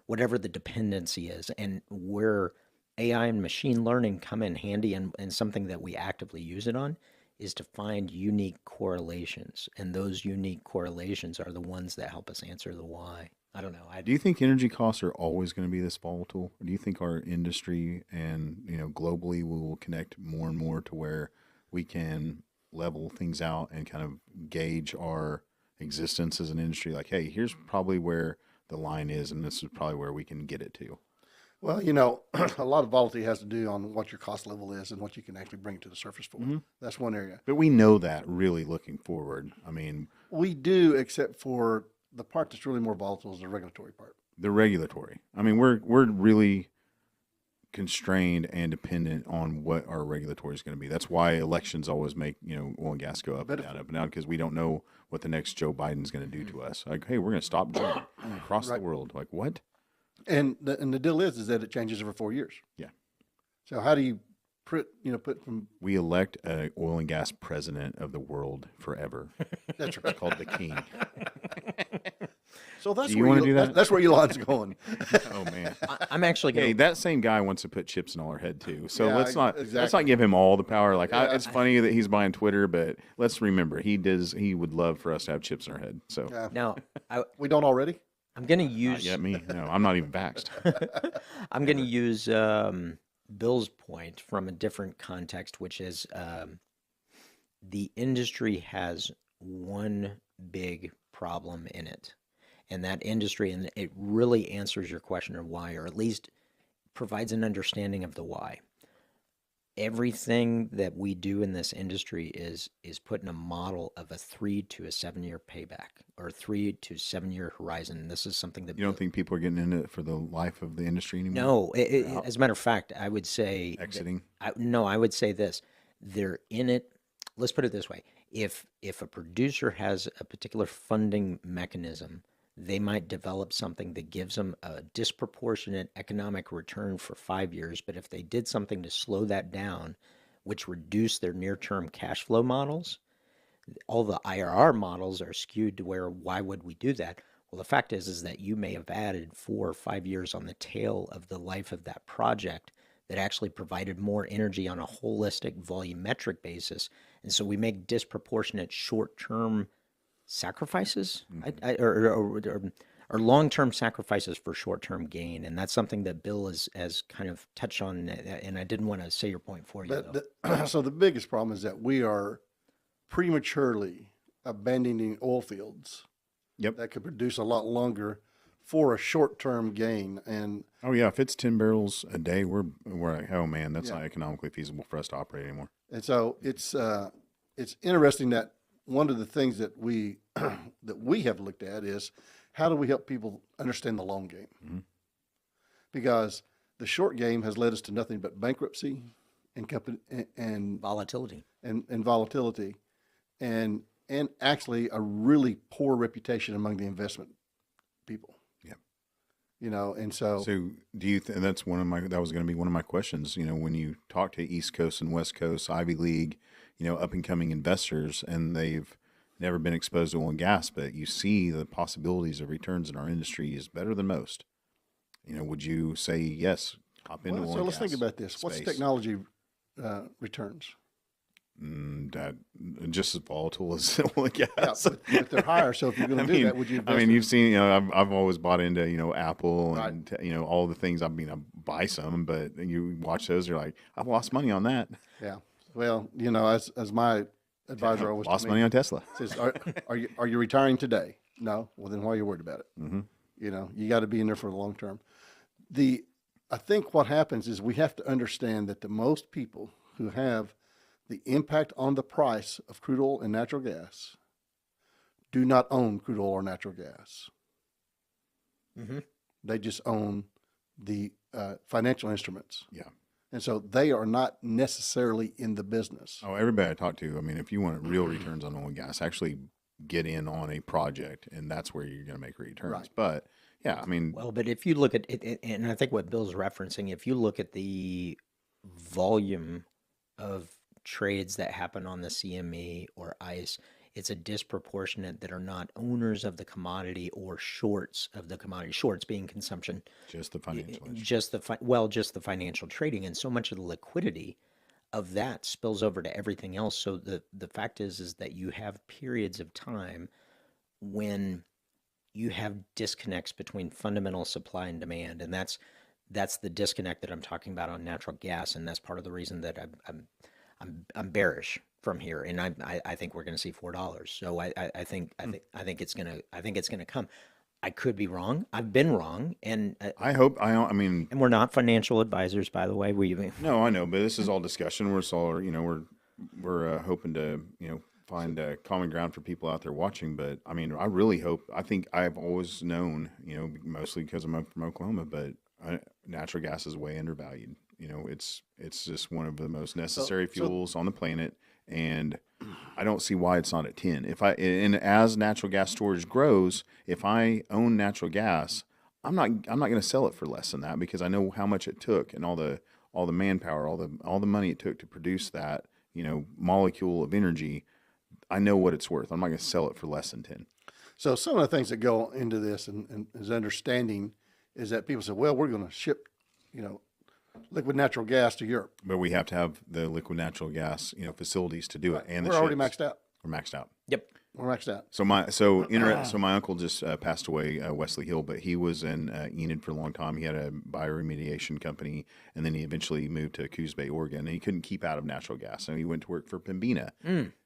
whatever the dependency is, and where AI and machine learning come in handy and something that we actively use it on is to find unique correlations. And those unique correlations are the ones that help us answer the why. I don't know. Do you think energy costs are always going to be this volatile? Or do you think our industry and globally we will connect more and more to where we can level things out and kind of gauge our existence as an industry? Like, hey, here's probably where the line is, and this is probably where we can get it to. Well, a lot of volatility has to do on what your cost level is and what you can actually bring to the surface for. That's one area. But we know that really looking forward. I mean, We do, except for the part that's really more volatile is the regulatory part. the regulatory. I mean, we're really constrained and dependent on what our regulatory is going to be. That's why elections always make oil and gas go up and down, because we don't know what the next Joe Biden's going to do to us. Like, hey, we're going to stop drilling across the world. Like, what? And the deal is that it changes every 4 years. Yeah. So how do you put from We elect an oil and gas president of the world forever. that's It's called the king. So that's Do you where wanna do that? That's where Elon's going. Oh man. I'm actually going Hey, to. that same guy wants to put chips in all our head too. So Yeah, let's not exactly. give him all the power. Like, it's funny that he's buying Twitter, but let's remember he would love for us to have chips in our head. So Yeah. Now, We don't already. I'm going to not use. yet me. No, I'm not even vaxxed. I'm going to use Bill's point from a different context, which is the industry has one big problem in it. And that industry, and it really answers your question of why, or at least provides an understanding of the why. Everything that we do in this industry is put in a model of a 3 to 7 year payback or 3 to 7 year horizon. And this is something that You don't think people are getting into it for the life of the industry anymore? no, as a matter of fact, I would say Exiting. no, I would say this. They're in it. Let's put it this way. If a producer has a particular funding mechanism, they might develop something that gives them a disproportionate economic return for 5 years. But if they did something to slow that down, which reduced their near-term cash flow models, all the IRR models are skewed to where, why would we do that? Well, the fact is that you may have added 4 or 5 years on the tail of the life of that project that actually provided more energy on a holistic volumetric basis. And so we make disproportionate short-term sacrifices or long-term sacrifices for short-term gain. And that's something that Bill has kind of touched on. And I didn't want to say your point for you, though. So the biggest problem is that we are prematurely abandoning oil fields Yep. that could produce a lot longer for a short-term gain. And Oh yeah, if it's 10 barrels a day, we're like, oh man, that's Yeah. not economically feasible for us to operate anymore. so it's interesting that one of the things that we that we have looked at is how do we help people understand the long game? Mm-hmm. Because the short game has led us to nothing but bankruptcy and company and Volatility. and volatility, and actually a really poor reputation among the investment people. Yeah. You know, and so So do you? And that's that was going to be one of my questions. You know, when you talk to East Coast and West Coast Ivy League, you know, up and coming investors, and they've never been exposed to oil and gas, but you see the possibilities of returns in our industry is better than most. You know, would you say yes? Hop into oil so and let's gas think about this. What's space? technology returns? That just as volatile as oil and Yeah, gas. but they're higher. So if you're going to do that, would you? I mean, you've seen, you know, I've always bought into, you know, Apple Right. and, you know, all the things. I mean, I buy some, but you watch those, you're like, I've lost money on that. Yeah. Well, you know, as my advisor always Lost told money me, on Tesla. says, are you retiring today? No. Well, then why are you worried about it? Mm-hmm. You know, you got to be in there for the long term. I think what happens is we have to understand that the most people who have the impact on the price of crude oil and natural gas do not own crude oil or natural gas. Mm-hmm. They just own the financial instruments. Yeah. And so they are not necessarily in the business. Oh, everybody I talk to, I mean, if you want real returns on oil and gas, actually get in on a project, and that's where you're going to make returns. Right. But yeah, I mean, Well, but if you look at it, and I think what Bill's referencing, if you look at the volume of trades that happen on the CME or ICE, it's a disproportionate that are not owners of the commodity or shorts of the commodity. Shorts being consumption, just the financial interest. just the financial trading, and so much of the liquidity of that spills over to everything else. So the fact is that you have periods of time when you have disconnects between fundamental supply and demand, and that's the disconnect that I'm talking about on natural gas, and that's part of the reason that I'm bearish from here, and I think we're going to see $4. So I think it's gonna come. I could be wrong. I've been wrong, and I mean, we're not financial advisors, by the way. no, I know, but this is all discussion. We're all, you know, we're hoping to, you know, find common ground for people out there watching. But I mean, I really hope. I think I've always known, you know, mostly because I'm from Oklahoma, but natural gas is way undervalued. You know, it's just one of the most necessary fuels on the planet, and I don't see why it's not at 10. And as natural gas storage grows, if I own natural gas, I'm not going to sell it for less than that, because I know how much it took and all the manpower, all the money it took to produce that, you know, molecule of energy. I know what it's worth. I'm not going to sell it for less than 10. So some of the things that go into this and is understanding is that people say, well, we're going to ship, you know, liquid natural gas to Europe. But we have to have the liquid natural gas, you know, facilities to do it. And We're already maxed out. We're maxed out. Yep. We're maxed out. So my uncle just passed away, Wesley Hill, but he was in Enid for a long time. He had a bioremediation company, and then he eventually moved to Coos Bay, Oregon, and he couldn't keep out of natural gas, so he went to work for Pembina,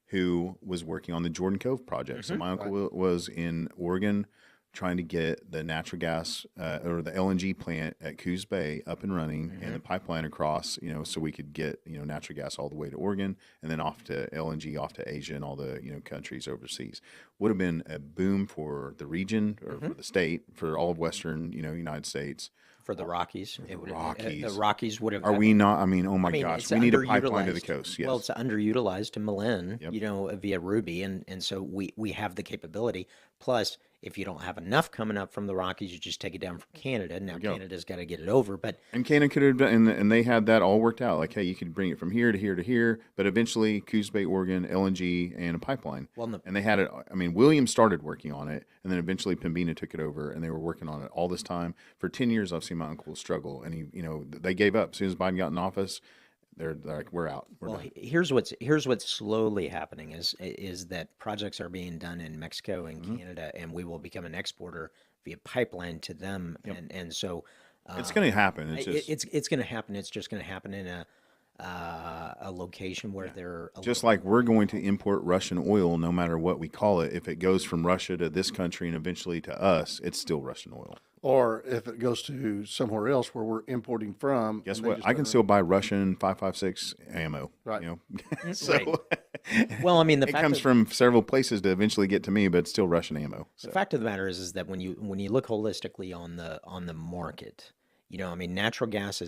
who was working on the Jordan Cove project. So my uncle was in Oregon trying to get the natural gas or the LNG plant at Coos Bay up and running, and the pipeline across, you know, so we could get, you know, natural gas all the way to Oregon and then off to LNG, off to Asia and all the, you know, countries overseas. Would have been a boom for the region or for the state, for all of Western, you know, United States. For the Rockies, the Rockies. Rockies would have. Are we not? I mean, oh my I mean, gosh, it's we need a pipeline to the underutilized. coast. Yes. Well, it's underutilized to Malin, you know, via Ruby, and so we have the capability. Plus, if you don't have enough coming up from the Rockies, you just take it down from Canada. Now Canada's got to get it over, but And Canada could have done, and they had that all worked out. Like, hey, you could bring it from here to here to here, but eventually Coos Bay, Oregon, LNG, and a pipeline. Well, and they had it. I mean, Williams started working on it, and then eventually Pembina took it over, and they were working on it all this time. For 10 years, I've seen my uncle struggle, and he, you know, they gave up as soon as Biden got in office. They're like, we're out. We're done. here's what's slowly happening is that projects are being done in Mexico and Canada, and we will become an exporter via pipeline to them, and so It's going to happen. It's just it's going to happen. It's just going to happen in a location where they're Just like we're going to import Russian oil no matter what we call it. If it goes from Russia to this country and eventually to us, it's still Russian oil. Or if it goes to somewhere else where we're importing from. Guess and they what? just I turn can around- still buy Russian 5.56 ammo. Right. You know, so Right. Well, I mean, the it fact comes of, from several places to eventually get to me, but it's still Russian ammo. the So. fact of the matter is that when you look holistically on the market, you know, I mean, natural gas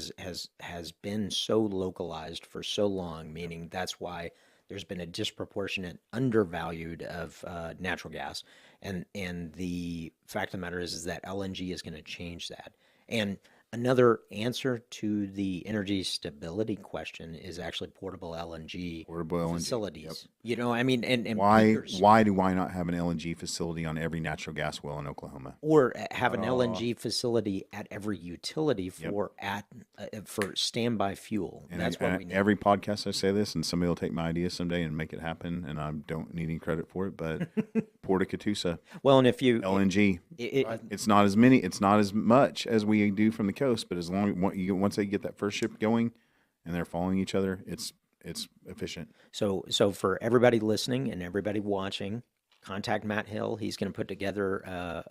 has been so localized for so long, meaning that's why there's been a disproportionate undervalued of natural gas, and the fact of the matter is that LNG is going to change that. And another answer to the energy stability question is actually portable LNG Portable LNG, facilities. yep. You know, I mean, and Why peakers. do I not have an LNG facility on every natural gas well in Oklahoma? Or have an LNG facility at every utility Yep. for standby fuel. And That's what we need. every podcast I say this, and somebody will take my idea someday and make it happen, and I don't need any credit for it. But Port of Catoosa, Well, and if you LNG, it's not as many, it's not as much as we do from the coast, but as long once they get that first ship going, and they're following each other, it's efficient. so for everybody listening and everybody watching, contact Matt Hill. He's going to put together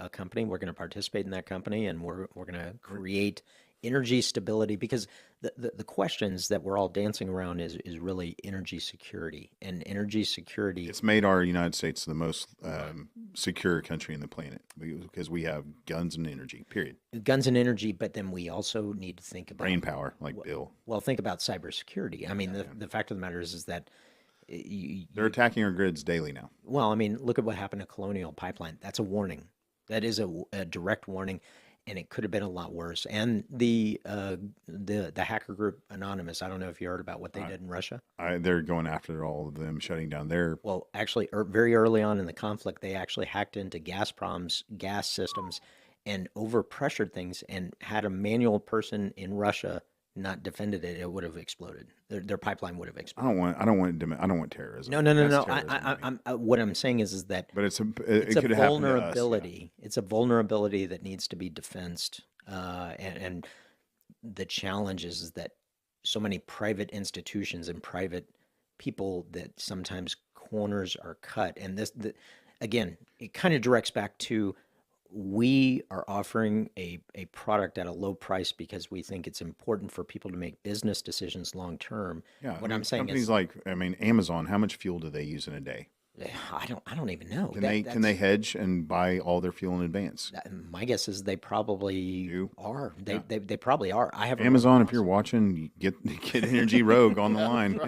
a company. We're going to participate in that company, and we're going to create energy stability, because the questions that we're all dancing around is really energy security, and energy security. It's made our United States the most secure country in the planet because we have guns and energy. Period. Guns and energy, but then we also need to think about Brain power, like Bill. well, think about cybersecurity. I mean, the fact of the matter is that They're attacking our grids daily now. well, I mean, look at what happened to Colonial Pipeline. That's a warning. That is a direct warning, and it could have been a lot worse. And the hacker group Anonymous. I don't know if you heard about what they did in Russia. They're going after all of them, shutting down their. Well, actually, very early on in the conflict, they actually hacked into Gazprom's gas systems and overpressured things, and had a manual person in Russia not defended it, it would have exploded. Their pipeline would have exploded. I don't want terrorism. No. That's terrorism to me. What I'm saying is that But it it's a could have happened to us, yeah. vulnerability. It's a vulnerability that needs to be defensed. And the challenge is that so many private institutions and private people that sometimes corners are cut. And again, it kind of directs back to, we are offering a product at a low price because we think it's important for people to make business decisions long term. Yeah, What I'm saying companies is, like Amazon. How much fuel do they use in a day? I don't even know. Can they hedge and buy all their fuel in advance? My guess is they probably Do? are. They probably are. I have Amazon, if you're watching, get Energy Rogue on the line.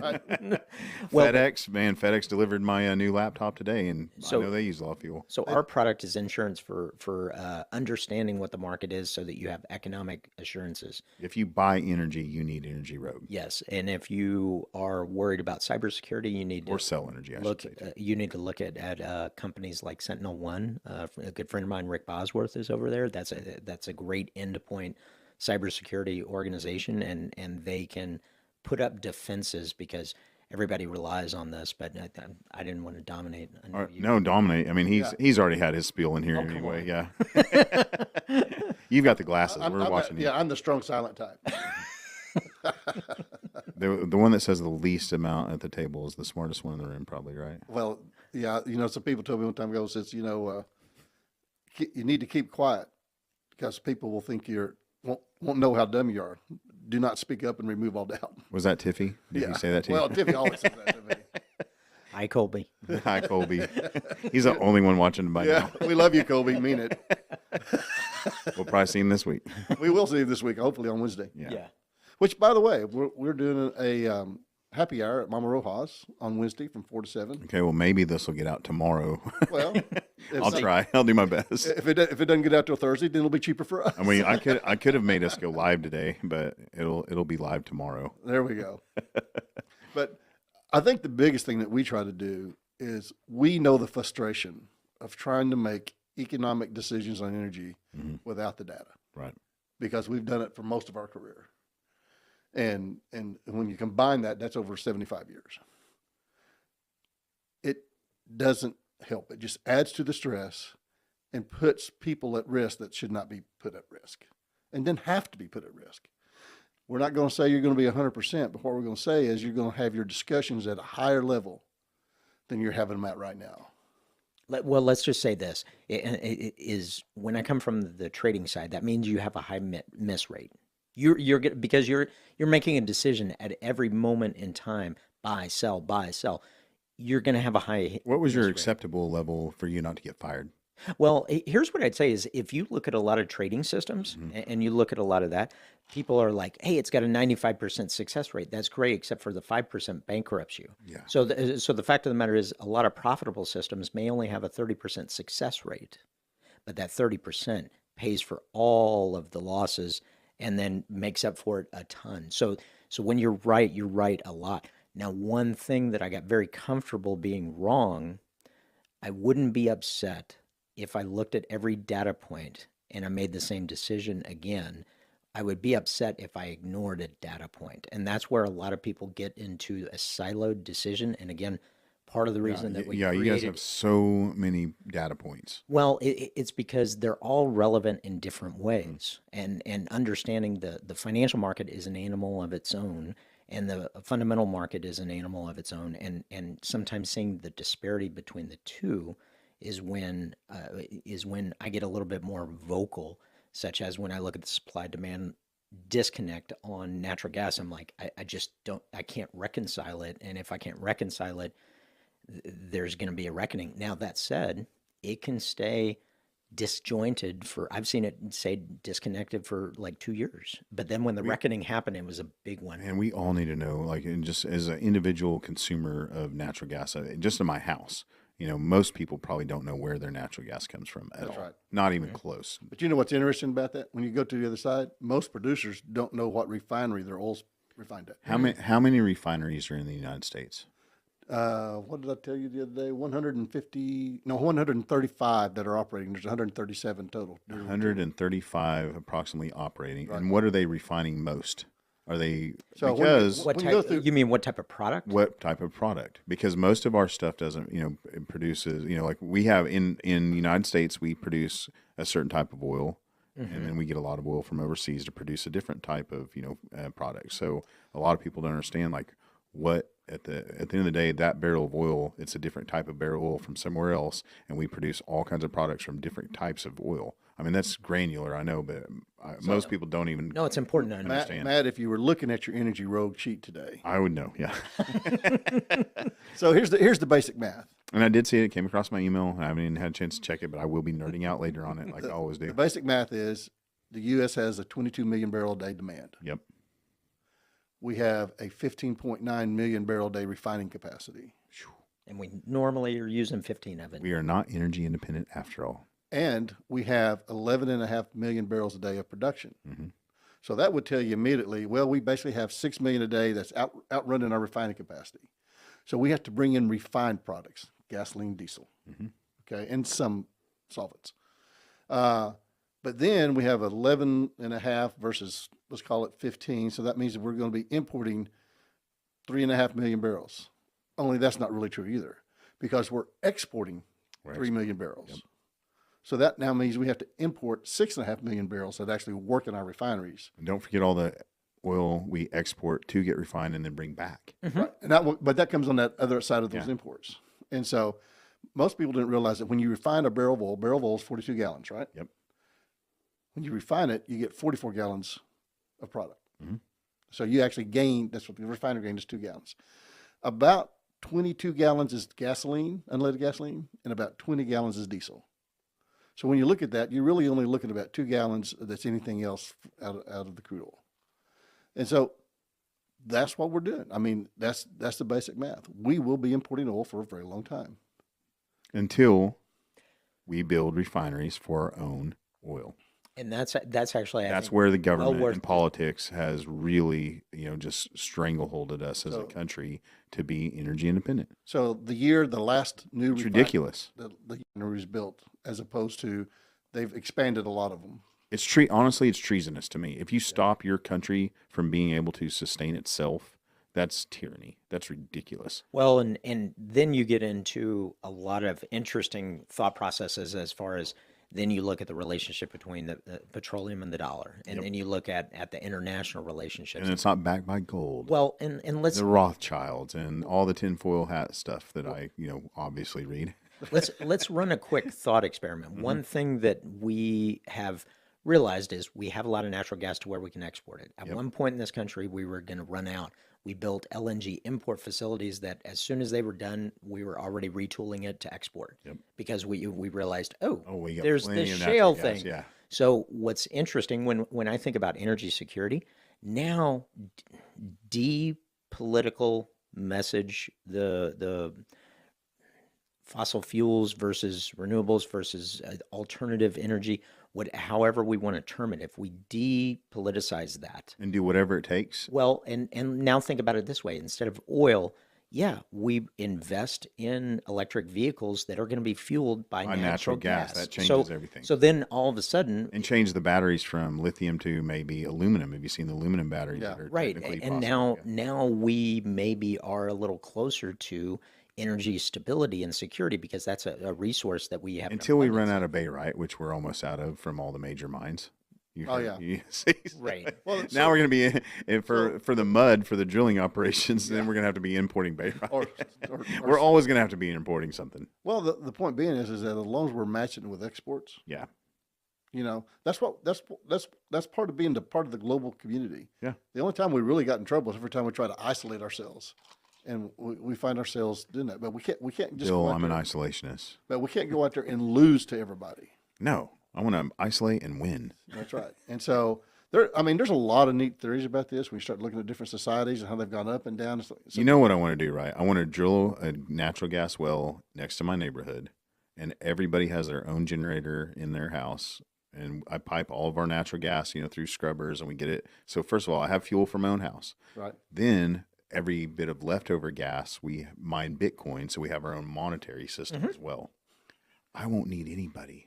Well, FedEx delivered my new laptop today, and So- I know they use a lot of fuel. So our product is insurance for understanding what the market is, so that you have economic assurances. If you buy energy, you need Energy Rogue Yes, and if you are worried about cybersecurity, you need or to sell energy. I look. should say. You need to look at companies like Sentinel One. A good friend of mine, Rick Bosworth, is over there. That's a great endpoint cybersecurity organization, and they can put up defenses, because everybody relies on this. But I didn't want to dominate. I know you- No, dominate. I mean, he's already had his spiel in here Oh, come anyway. on. Yeah. You've got the glasses. I'm We're watching you. Yeah, I'm the strong silent type. The one that says the least amount at the table is the smartest one in the room, probably, right? Well, yeah, some people told me one time ago, says, you need to keep quiet because people will think won't know how dumb you are. Do not speak up and remove all doubt. Was that Tiffy? Did he say that to you? Well, Tiffy always says that to me. Hi, Colby. Hi, Colby. He's the only one watching by Yeah, now. we love you, Colby. Mean it. We'll probably see him this week. We will see you this week, hopefully on Wednesday. Yeah. Which, by the way, we're doing a happy hour at Mama Rojas on Wednesday from 4 to 7. Okay, well, maybe this will get out tomorrow. Well, I'll try. I'll do my best. If it doesn't get out till Thursday, then it'll be cheaper for us. I mean, I could have made us go live today, but it'll be live tomorrow. There we go. But I think the biggest thing that we try to do is we know the frustration of trying to make economic decisions on energy without the data, Right. because we've done it for most of our career. And when you combine that, that's over 75 years. It doesn't help. It just adds to the stress and puts people at risk that should not be put at risk and then have to be put at risk. We're not going to say you're going to be 100%, but what we're going to say is you're going to have your discussions at a higher level than you're having them at right now. Well, let's just say this it is when I come from the trading side, that means you have a high miss rate. Because you're making a decision at every moment in time, buy, sell, buy, sell. You're going to have a high. What was your miss rate. acceptable level for you not to get fired? Well, here's what I'd say is if you look at a lot of trading systems and you look at a lot of that, people are like, hey, it's got a 95% success rate. That's great, except for the 5% bankrupts you. Yeah. So the fact of the matter is a lot of profitable systems may only have a 30% success rate, but that 30% pays for all of the losses and then makes up for it a ton. So when you're right a lot. Now, one thing that I got very comfortable being wrong, I wouldn't be upset if I looked at every data point and I made the same decision again. I would be upset if I ignored a data point. And that's where a lot of people get into a siloed decision. And again, part of the reason that we you guys have so many data points. well, it's because they're all relevant in different ways. And understanding the financial market is an animal of its own, and the fundamental market is an animal of its own. And sometimes seeing the disparity between the two is when I get a little bit more vocal, such as when I look at the supply demand disconnect on natural gas. I'm like, I just I can't reconcile it. And if I can't reconcile it, there's going to be a reckoning. Now, that said, it can stay disjointed I've seen it say disconnected for like 2 years. But then when the reckoning happened, it was a big one. And we all need to know, like, and just as an individual consumer of natural gas, just in my house, most people probably don't know where their natural gas comes from at all. right. Not even close. But you know what's interesting about that? When you go to the other side, most producers don't know what refinery their oil's refined at. How many refineries are in the United States? What did I tell you the other day? 135 that are operating. There's 137 total. 135 approximately operating. Right. And what are they refining most? Are they So because What when you go type? through- You mean what type of product? what type of product? Because most of our stuff doesn't, it produces, like we have in the United States, we produce a certain type of oil, and then we get a lot of oil from overseas to produce a different type of, product. So a lot of people don't understand like what at the end of the day, that barrel of oil, it's a different type of barrel of oil from somewhere else, and we produce all kinds of products from different types of oil. I mean, that's granular, I know, but most people don't even No, it's important to understand. Matt, if you were looking at your Energy Rogue sheet today, I would know, yeah. so here's the basic math. And I did see it. It came across my email. I haven't even had a chance to check it, but I will be nerding out later on it, like I always do. The basic math is the U.S. has a 22 million barrel a day demand. Yep. We have a 15.9 million barrel a day refining capacity. And we normally are using 15 of it. We are not energy independent after all. And we have 11.5 million barrels a day of production. Mm-hmm. So that would tell you immediately, well, we basically have 6 million a day that's outrunning our refining capacity. So we have to bring in refined products, gasoline, diesel, okay, and some solvents. But then we have 11.5 versus, let's call it 15. So that means that we're going to be importing 3.5 million barrels. Only that's not really true either, because we're exporting 3 million barrels. Yep. So that now means we have to import 6.5 million barrels that actually work in our refineries. And don't forget all the oil we export to get refined and then bring back. Right. And but that comes on that other side of those imports. And so most people didn't realize that when you refine a barrel of oil is 42 gallons, right? Yep. When you refine it, you get 44 gallons of product. Mm-hmm. So you actually gain, that's what the refiner gained is 2 gallons. About 22 gallons is gasoline, unleaded gasoline, and about 20 gallons is diesel. So when you look at that, you're really only looking at about 2 gallons that's anything else out of the crude oil. And so that's what we're doing. I mean, that's the basic math. We will be importing oil for a very long time. Until we build refineries for our own oil. And that's actually I That's think, where the government well worth and politics has really, just strangleholded us as a country to be energy independent. So the last new It's ridiculous. the refinery was built, as opposed to they've expanded a lot of them. It's honestly, it's treasonous to me. If you stop your country from being able to sustain itself, that's tyranny. That's ridiculous. Well, and then you get into a lot of interesting thought processes as far as Then you look at the relationship between the petroleum and the dollar, and then you look at the international relationships. And it's not backed by gold. Well, and let's The Rothschilds and all the tinfoil hat stuff that I, obviously read. let's run a quick thought experiment. One thing that we have realized is we have a lot of natural gas to where we can export it. At one point in this country, we were going to run out. We built LNG import facilities that as soon as they were done, we were already retooling it to export because we realized, we got there's plenty this of natural shale gas, thing. yeah. So what's interesting when I think about energy security, now depolitical message, the fossil fuels versus renewables versus alternative energy, however we want to term it, if we depoliticize that And do whatever it takes. well, and now think about it this way: instead of oil, we invest in electric vehicles that are going to be fueled by natural gas. That changes everything. So then all of a sudden, And change the batteries from lithium to maybe aluminum. Have you seen the aluminum batteries that are right, technically and possible? now we maybe are a little closer to energy stability and security because that's a resource that we have in Until we abundance. run out of barite, which we're almost out of from all the major mines. You see? Right. Well, Now we're going to be for the mud for the drilling operations. Then we're going to have to be importing barite. or We're always going to have to be importing something. well, the point being is that as long as we're matching it with exports, Yeah. that's part of being part of the global community. Yeah. The only time we really got in trouble is every time we try to isolate ourselves, and we find ourselves doing that. But we can't just Bill, go out I'm an there, isolationist. but we can't go out there and lose to everybody. No, I want to isolate and win. That's right. And so there's a lot of neat theories about this when you start looking at different societies and how they've gone up and down. So, You know what I want to do, right? I want to drill a natural gas well next to my neighborhood, and everybody has their own generator in their house. And I pipe all of our natural gas, through scrubbers, and we get it. So first of all, I have fuel for my own house. right. Then every bit of leftover gas, we mine Bitcoin, so we have our own monetary system as well. I won't need anybody.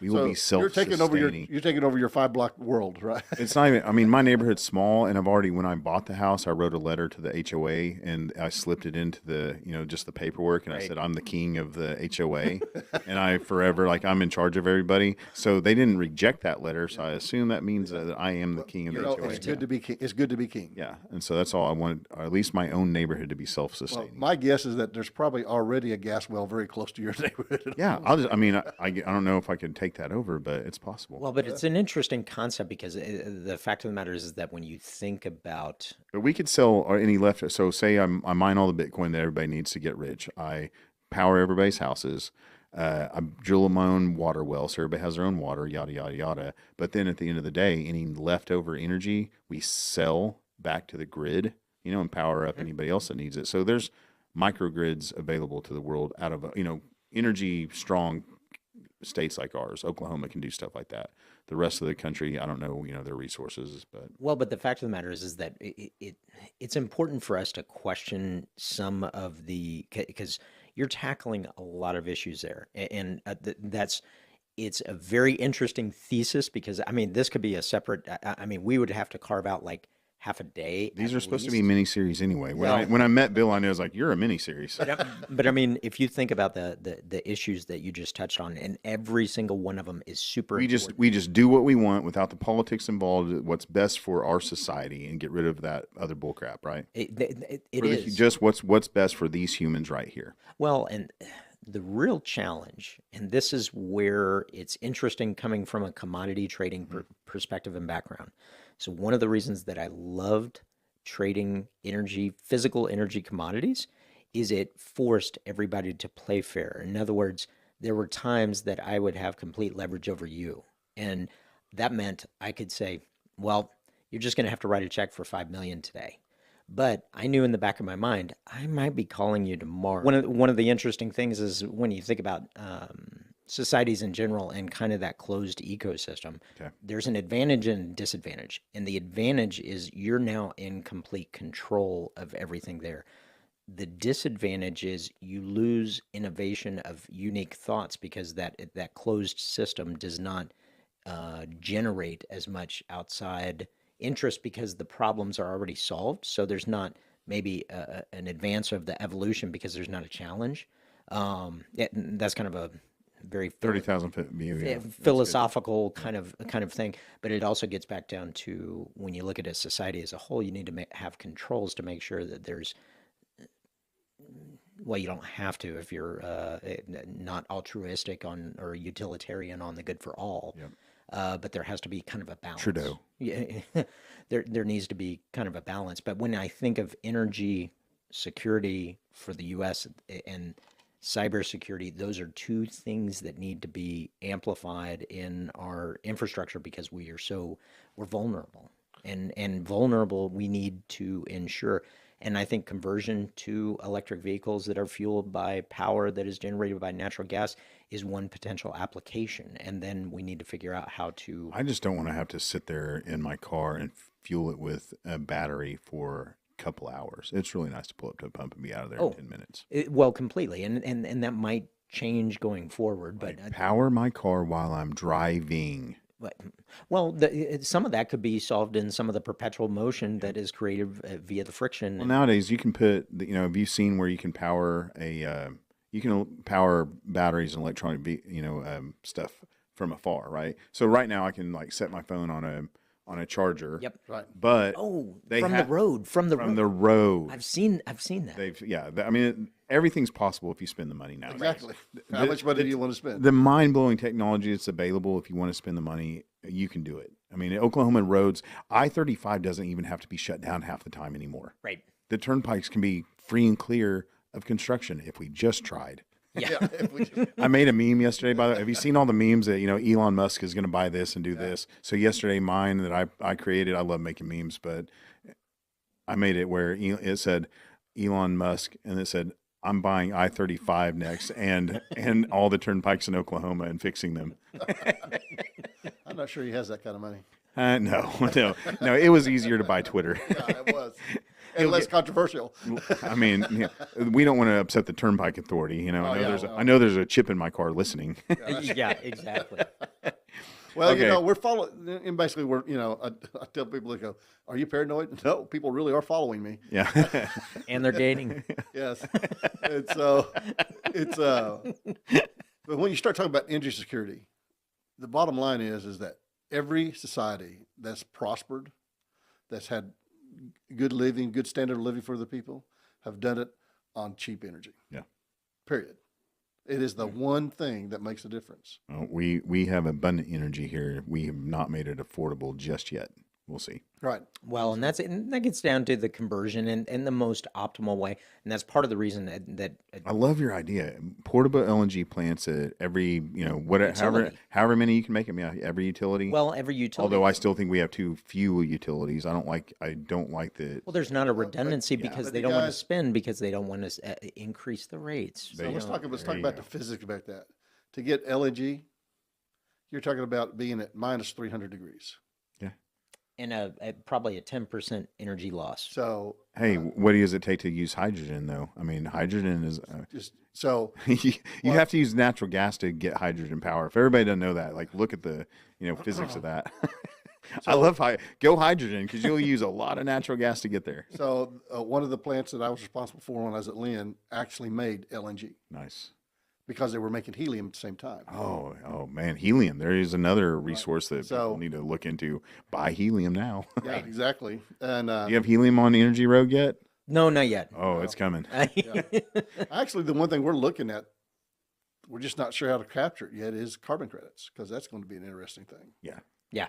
We will be So you're self-sustaining. taking over your 5-block world, right? It's not even, I mean, my neighborhood's small, and when I bought the house, I wrote a letter to the HOA and I slipped it into the, just the paperwork. And I said, I'm the king of the HOA and I'm in charge of everybody. So they didn't reject that letter. So I assume that means that I am the king of the HOA. It's good to be king. It's good to be king. Yeah. And so that's all I wanted, or at least my own neighborhood to be Well, self-sustaining. my guess is that there's probably already a gas well very close to your neighborhood. Yeah. I don't know if I could take that over, but it's possible. Well, but it's an interesting concept because the fact of the matter is that when you think about But we could sell any left. So say I mine all the Bitcoin that everybody needs to get rich. I power everybody's houses. I drill my own water well, so everybody has their own water, yada, yada, yada. But then at the end of the day, any leftover energy we sell back to the grid, and power up anybody else that needs it. So there's microgrids available to the world out of, energy strong states like ours. Oklahoma can do stuff like that. The rest of the country, I don't know, their resources, but Well, but the fact of the matter is that it's important for us to question some of because you're tackling a lot of issues there, and it's a very interesting thesis because this could be a separate. We would have to carve out like half a day. these at are supposed to be least. mini-series anyway. Well- When I met Bill, I knew, I was like, you're a mini-series. But if you think about the issues that you just touched on, and every single one of them is super We just do what we want without the politics involved, what's best for our society, and get rid of that other bullcrap, right? it For the- is. just what's best for these humans right here. Well, and the real challenge, and this is where it's interesting coming from a commodity trading perspective and background. So one of the reasons that I loved trading physical energy commodities, is it forced everybody to play fair. In other words, there were times that I would have complete leverage over you. And that meant I could say, well, you're just going to have to write a check for $5 million today. But I knew in the back of my mind, I might be calling you tomorrow. One of the interesting things is when you think about societies in general and kind of that closed ecosystem, there's an advantage and a disadvantage. And the advantage is you're now in complete control of everything there. The disadvantage is you lose innovation of unique thoughts because that closed system does not generate as much outside interest because the problems are already solved. So there's not maybe an advance of the evolution because there's not a challenge. That's kind of very 30,000 foot view. Yeah, that's good. philosophical kind of thing. But it also gets back down to when you look at a society as a whole, you need to have controls to make sure that there's well, you don't have to if you're not altruistic on or utilitarian on the good for all. Yep. But there has to be kind of a balance. Trudeau. Yeah, there needs to be kind of a balance. But when I think of energy security for the U.S. and cybersecurity, those are two things that need to be amplified in our infrastructure because we're vulnerable. And vulnerable, we need to ensure. And I think conversion to electric vehicles that are fueled by power that is generated by natural gas is one potential application. And then we need to figure out how to. I just don't want to have to sit there in my car and fuel it with a battery for a couple hours. It's really nice to pull up to a pump and be out of there in 10 minutes. Well, completely. And that might change going forward. But power my car while I'm driving. Well, some of that could be solved in some of the perpetual motion that is created via the friction. Well, nowadays you can put, have you seen where you can power power batteries and electronic, stuff from afar, right? So right now I can like set my phone on a charger. Yep. Right. But from the road. From the road. I've seen that. Everything's possible if you spend the money now. Exactly. How much money do you want to spend? The mind-blowing technology that's available if you want to spend the money, you can do it. I mean, Oklahoma roads, I-35 doesn't even have to be shut down half the time anymore. Right. The turnpikes can be free and clear of construction if we just tried. Yeah. I made a meme yesterday. By the way, have you seen all the memes that Elon Musk is going to buy this and do this? So yesterday, mine that I created. I love making memes, but I made it where it said Elon Musk, and it said I'm buying I-35 next, and all the turnpikes in Oklahoma and fixing them. I'm not sure he has that kind of money. No. It was easier to buy Twitter. Yeah, it was. And less controversial. I mean, we don't want to upset the Turnpike Authority. I know there's a chip in my car listening. Yeah, exactly. Well, okay. We're following, and basically I tell people, they go, "Are you paranoid?" No, people really are following me. Yeah. And they're dating. Yes. And so but when you start talking about energy security, the bottom line is that every society that's prospered, that's had good living, good standard of living for the people, have done it on cheap energy. Yeah. Period. It is the one thing that makes a difference. We have abundant energy here. We have not made it affordable just yet. We'll see. Right. Well, and that gets down to the conversion and the most optimal way, and that's part of the reason that I love your idea. Portable LNG plants at every however many you can make them. Yeah, every utility. Well, every utility. Although I still think we have too few utilities. I don't like the. Well, there's not a redundancy because they don't want to spend because they don't want to increase the rates. So let's talk about the physics about that. To get LNG, you're talking about being at minus 300 degrees. And probably a 10% energy loss. So, hey, what does it take to use hydrogen, though? I mean, hydrogen is just so you have to use natural gas to get hydrogen power. If everybody doesn't know that, like, look at the physics of that. I love go hydrogen because you'll use a lot of natural gas to get there. So, one of the plants that I was responsible for when I was at Lynn actually made LNG. Nice. Because they were making helium at the same time. Oh man, helium. There is another resource that people need to look into. Buy helium now. Yeah, exactly. And you have helium on Energy Road yet? No, not yet. Oh, it's coming. Actually, the one thing we're looking at, we're just not sure how to capture it yet, is carbon credits, because that's going to be an interesting thing. Yeah.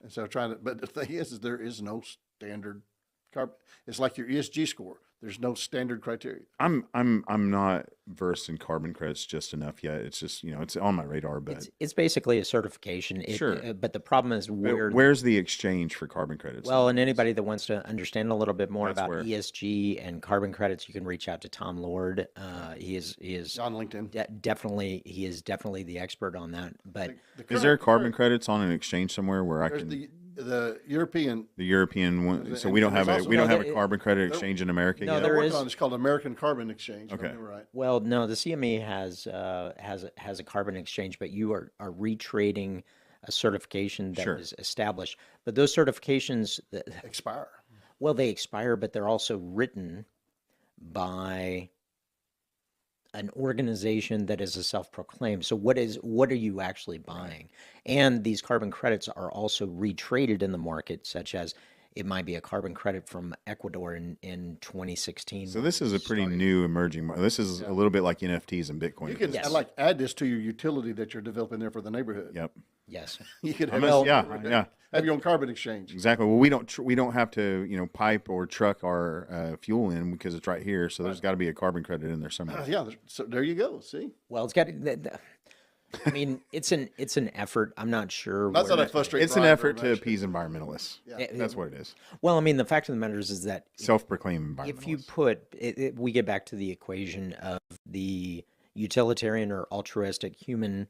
And so but the thing is there is no standard carbon. It's like your ESG score. There's no standard criteria. I'm not versed in carbon credits just enough yet. It's just it's on my radar, but it's basically a certification. Sure. But the problem is where's the exchange for carbon credits? Well, and anybody that wants to understand a little bit more about ESG and carbon credits, you can reach out to Tom Lord. He is on LinkedIn. Definitely, he is definitely the expert on that. But is there carbon credits on an exchange somewhere where I can? The European one. So we don't have a carbon credit exchange in America yet. There is. It's called American Carbon Exchange. Okay. Right. Well, no, the CME has a carbon exchange, but you are retrading a certification that was established. But those certifications expire. Well, they expire, but they're also written by an organization that is a self-proclaimed. So what are you actually buying? And these carbon credits are also retraded in the market, such as it might be a carbon credit from Ecuador in 2016. So this is a pretty new emerging market. This is a little bit like NFTs and Bitcoin. You can Yes. like add this to your utility that you're developing there for the neighborhood. Yep. Yes. You could have, Yeah. have your own carbon exchange. Exactly. Well, we don't have to pipe or truck our fuel in because it's right here. So there's got to be a carbon credit in there somewhere. Yeah, so there you go. See, Well, it's got. I mean, it's an effort. I'm not sure. that's where- not a frustrating. It's an effort to appease environmentalists. Yeah. That's what it is. Well, I mean, the fact of the matter is that Self-proclaimed environmentalists. if you put we get back to the equation of the utilitarian or altruistic human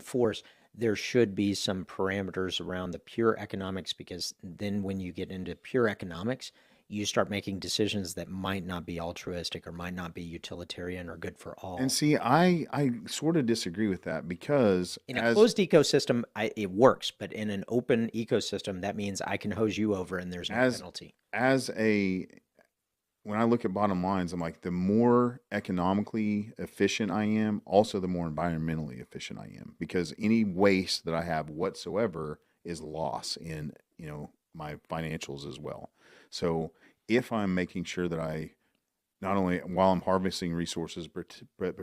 force, there should be some parameters around the pure economics, because then when you get into pure economics, you start making decisions that might not be altruistic or might not be utilitarian or good for all. And see, I sort of disagree with that because In a closed ecosystem, it works, but in an open ecosystem, that means I can hose you over and there's no penalty. when I look at bottom lines, I'm like, the more economically efficient I am, also the more environmentally efficient I am, because any waste that I have whatsoever is loss in, my financials as well. So if I'm making sure that I not only while I'm harvesting resources, but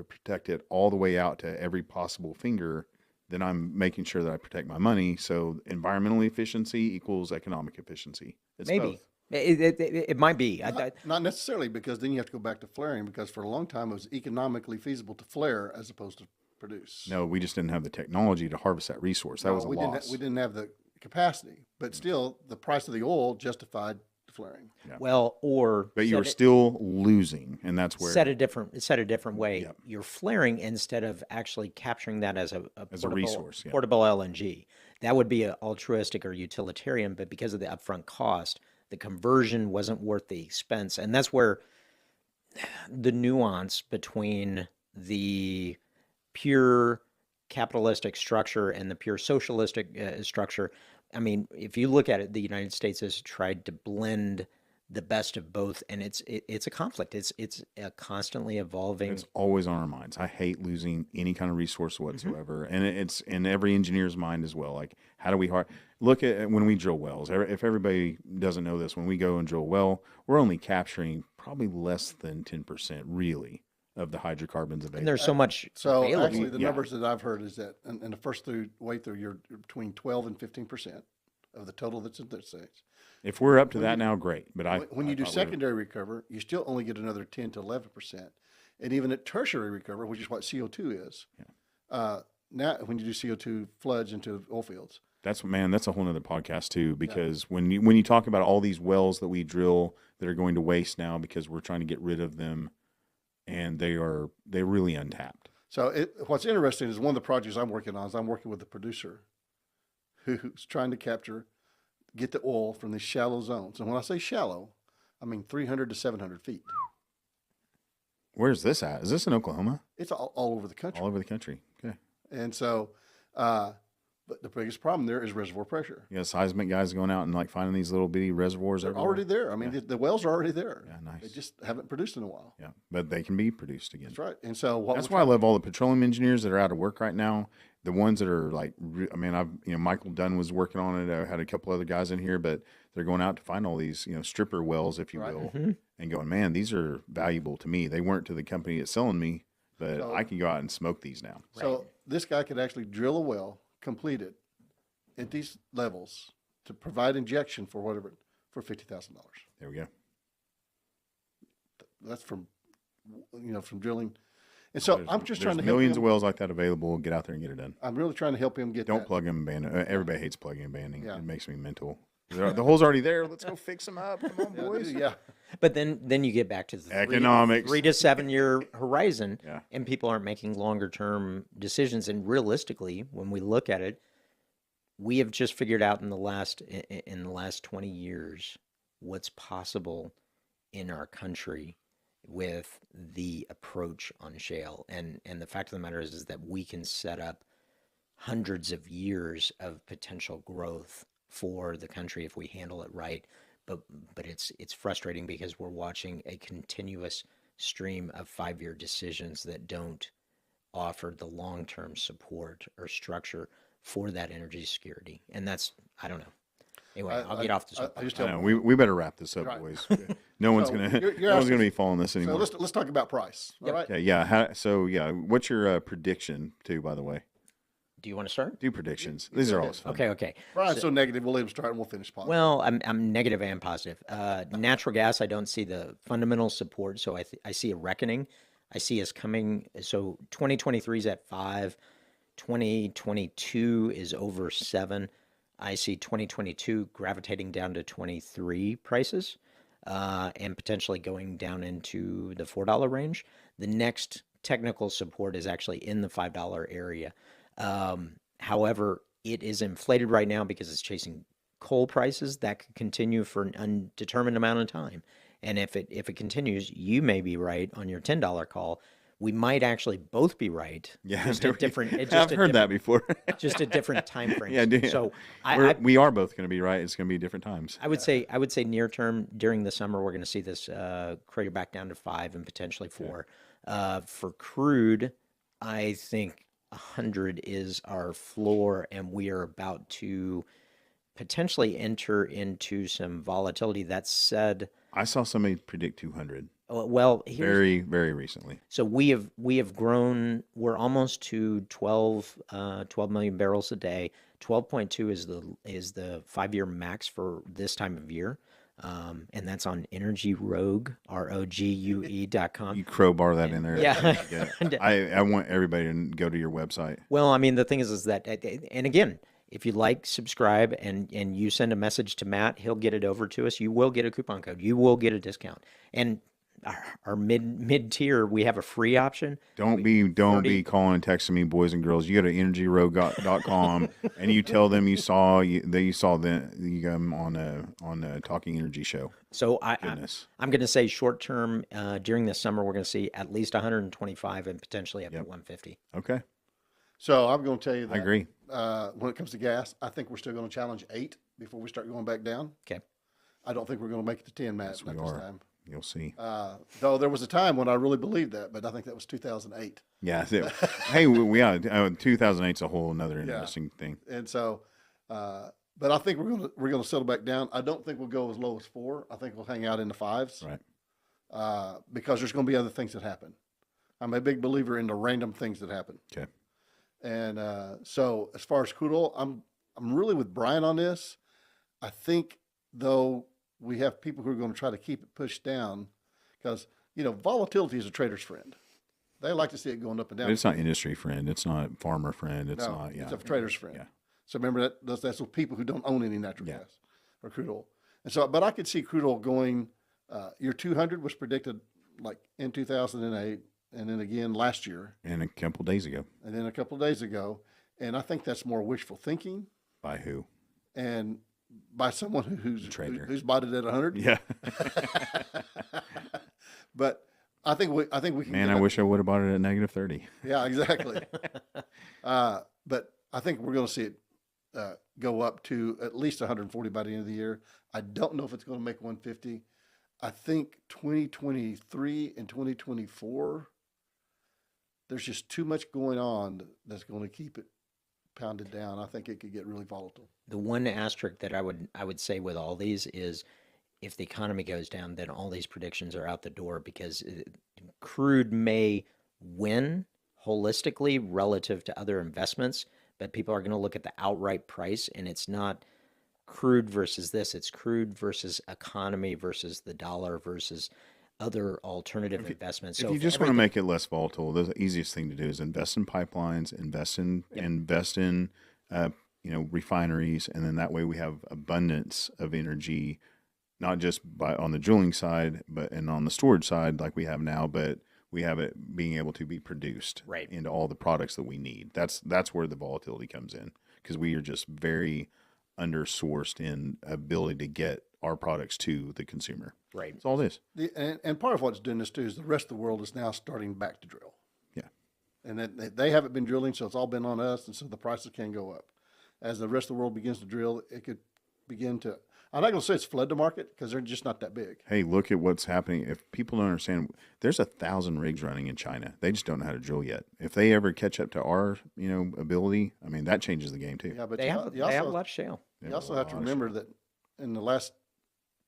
protect it all the way out to every possible finger, then I'm making sure that I protect my money. So environmental efficiency equals economic efficiency. It's Maybe. both. It might be. Not necessarily, because then you have to go back to flaring, because for a long time it was economically feasible to flare as opposed to produce. No, we just didn't have the technology to harvest that resource. That was a loss. We didn't have the capacity, but still the price of the oil justified the flaring. Well, But you were still losing, and that's where said a different way. Yep. You're flaring instead of actually capturing that as a resource, yeah. portable LNG. That would be a altruistic or utilitarian, but because of the upfront cost, the conversion wasn't worth the expense. And that's where the nuance between the pure capitalistic structure and the pure socialistic structure. I mean, if you look at it, the United States has tried to blend the best of both, and it's a conflict. It's a constantly evolving. it's always on our minds. I hate losing any kind of resource whatsoever, and it's in every engineer's mind as well. Like, how do we look at when we drill wells? If everybody doesn't know this, when we go and drill a well, we're only capturing probably less than 10% really of the hydrocarbons available. And there's so much So available. actually, the numbers that I've heard is that in the first way through, you're between 12 and 15% of the total that's in the States. If we're up to that now, great. But When you do thought secondary recover, you still only get another 10 to 11%. And even at tertiary recover, which is what CO2 is, now when you do CO2 floods into oil fields. that's a whole nother podcast too, because when you talk about all these wells that we drill that are going to waste now because we're trying to get rid of them, and they're really untapped. So what's interesting is one of the projects I'm working on is I'm working with a producer who's trying to get the oil from these shallow zones. And when I say shallow, I mean 300 to 700 feet. Where's this at? Is this in Oklahoma? It's all over the country. All over the country. Okay. And so, but the biggest problem there is reservoir pressure. You got seismic guys going out and like finding these little bitty reservoirs They're everywhere. already there. I mean, the wells are already there. Yeah, nice. They just haven't produced in a while. Yeah, but they can be produced again. That's right. And so That's why I love all the petroleum engineers that are out of work right now. The ones that are like, Michael Dunn was working on it. I had a couple other guys in here, but they're going out to find all these, stripper wells, if you will, and going, man, these are valuable to me. They weren't to the company that's selling me, but I can go out and smoke these now. So this guy could actually drill a well, complete it at these levels to provide injection for $50,000. There we go. That's from drilling. And so I'm just trying to help millions him. of wells like that available. Get out there and get it done. I'm really trying to help him get Don't that. plug them and ban. Everybody hates plugging and banning. Yeah. It makes me mental. The hole's already there. Let's go fix them up. Come on, boys. Yeah. But then you get back to the Economics. 3 to 7 year horizon, Yeah. and people aren't making longer term decisions. And realistically, when we look at it, we have just figured out in the last 20 years what's possible in our country with the approach on shale. And the fact of the matter is that we can set up hundreds of years of potential growth for the country if we handle it right. But it's frustrating because we're watching a continuous stream of 5-year decisions that don't offer the long-term support or structure for that energy security. And that's, I don't know. Anyway, I'll get off the I soapbox. just I tell know we better wrap this up, Right. boys. No one's So gonna you're no one's asking- gonna be following this So anymore. let's talk about price. All right. Okay, yeah. What's your prediction too? By the way, Do you want to start? do predictions. These are always fun. Okay. Brian's so negative. We'll let him start and we'll finish positive. Well, I'm negative and positive. Natural gas, I don't see the fundamental support, so I see a reckoning. I see us coming. So 2023 is at 5, 2022 is over 7. I see 2022 gravitating down to 23 prices, and potentially going down into the $4 range. The next technical support is actually in the $5 area. However, it is inflated right now because it's chasing coal prices. That could continue for an undetermined amount of time. And if it continues, you may be right on your $10 call. We might actually both be right. Yeah, just a different. I've heard that before. Just a different time frame. Yeah, dude. So we are both going to be right. It's going to be different times. I would say near term during the summer we're going to see this crater back down to 5 and potentially 4. For crude, I think 100 is our floor, and we are about to potentially enter into some volatility. That said, I saw somebody predict 200 well, here's, very, very recently. so we have grown. We're almost to 12 million barrels a day. 12.2 is the 5-year max for this time of year, and that's on Energy Rogue, ROGUE.com. You crowbar that in there. Yeah. I want everybody to go to your website. Well, I mean, the thing is that, and again, if you like, subscribe, and you send a message to Matt, he'll get it over to us. You will get a coupon code. You will get a discount. And our mid tier, we have a free option. Don't be calling and texting me, boys and girls. You go to energyrogue.com and you tell them you saw them on a Talking Energy show. So I'm Goodness. going to say short term, during the summer, we're going to see at least 125 and potentially up to 150. Okay, So I'm going to tell you that. I agree. When it comes to gas, I think we're still going to challenge 8 before we start going back down. Okay. I don't think we're going to make it to 10, Matt, Yes, we not this are. time. You'll see. Though there was a time when I really believed that, but I think that was 2008. Yeah. Hey, 2008 is a whole another interesting thing. And so, but I think we're gonna settle back down. I don't think we'll go as low as 4. I think we'll hang out in the 5s, Right. because there's going to be other things that happen. I'm a big believer in the random things that happen. Okay. And so, as far as crude oil, I'm really with Brian on this. I think though we have people who are going to try to keep it pushed down, because volatility is a trader's friend. They like to see it going up and down. But it's not industry friend. It's not farmer friend. It's No, not. Yeah. it's a trader's friend. Yeah. So remember that's those people who don't own any natural gas or crude oil. And so, but I could see crude oil going. Your 200 was predicted like in 2008, and then again last year, And a couple days ago. and then a couple of days ago. And I think that's more wishful thinking, By who? and by someone who's trader. who's bought it at 100. Yeah. But I think we can. Man, get I it. wish I would have bought it at -30. Yeah, exactly. But I think we're going to see it go up to at least 140 by the end of the year. I don't know if it's going to make 150. I think 2023 and 2024, there's just too much going on that's going to keep it pounded down. I think it could get really volatile. The one asterisk that I would say with all these is, if the economy goes down, then all these predictions are out the door, because crude may win holistically relative to other investments, but people are going to look at the outright price, and it's not crude versus this. It's crude versus economy versus the dollar versus other alternative investments. If So you just want to make it less volatile, the easiest thing to do is invest in pipelines, invest in refineries, and then that way we have abundance of energy, not just on the drilling side, and on the storage side like we have now, but we have it being able to be produced into all the products that we need. That's where the volatility comes in, because we are just very undersourced in ability to get our products to the consumer. Right. That's all it is. And part of what's doing this too is the rest of the world is now starting back to drill. Yeah. And they haven't been drilling, so it's all been on us, and so the prices can go up. As the rest of the world begins to drill, it could begin to. I'm not going to say it's flood the market because they're just not that big. Hey, look at what's happening. If people don't understand, there's 1,000 rigs running in China. They just don't know how to drill yet. If they ever catch up to our, ability, I mean, that changes the game too. Yeah, but They have a lot of shale. you also have to remember that in the last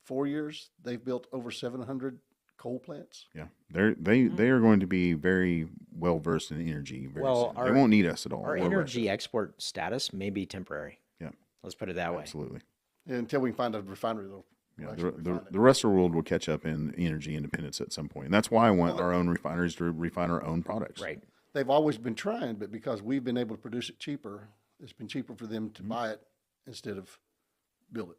4 years, they've built over 700 coal plants. Yeah, they are going to be very well versed in energy. Very Well, soon. They won't need us at all. Our or energy Russia. export status may be temporary. Yeah, Let's put it that way. absolutely. Until we can find a refinery, though. Yeah, the rest of the world will catch up in energy independence at some point. And that's why I want our own refineries to refine our own products. Right. They've always been trying, but because we've been able to produce it cheaper, it's been cheaper for them to buy it instead of build it.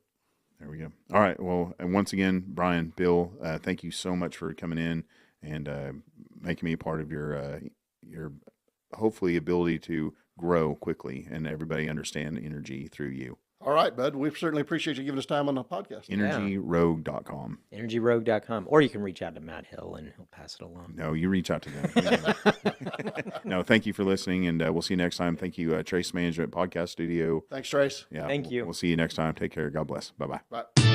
There we go. All right. Well, and once again, Brian, Bill, thank you so much for coming in and making me a part of your hopefully ability to grow quickly and everybody understand energy through you. All right, bud. We certainly appreciate you giving us time on the podcast. EnergyRogue.com. EnergyRogue.com. Or you can reach out to Matt Hill and he'll pass it along. No, you reach out to them. No, thank you for listening, and we'll see you next time. Thank you, Trace Management Podcast Studio. Thanks, Trace. Yeah, Thank you. We'll see you next time. Take care. God bless. Bye-bye. Bye.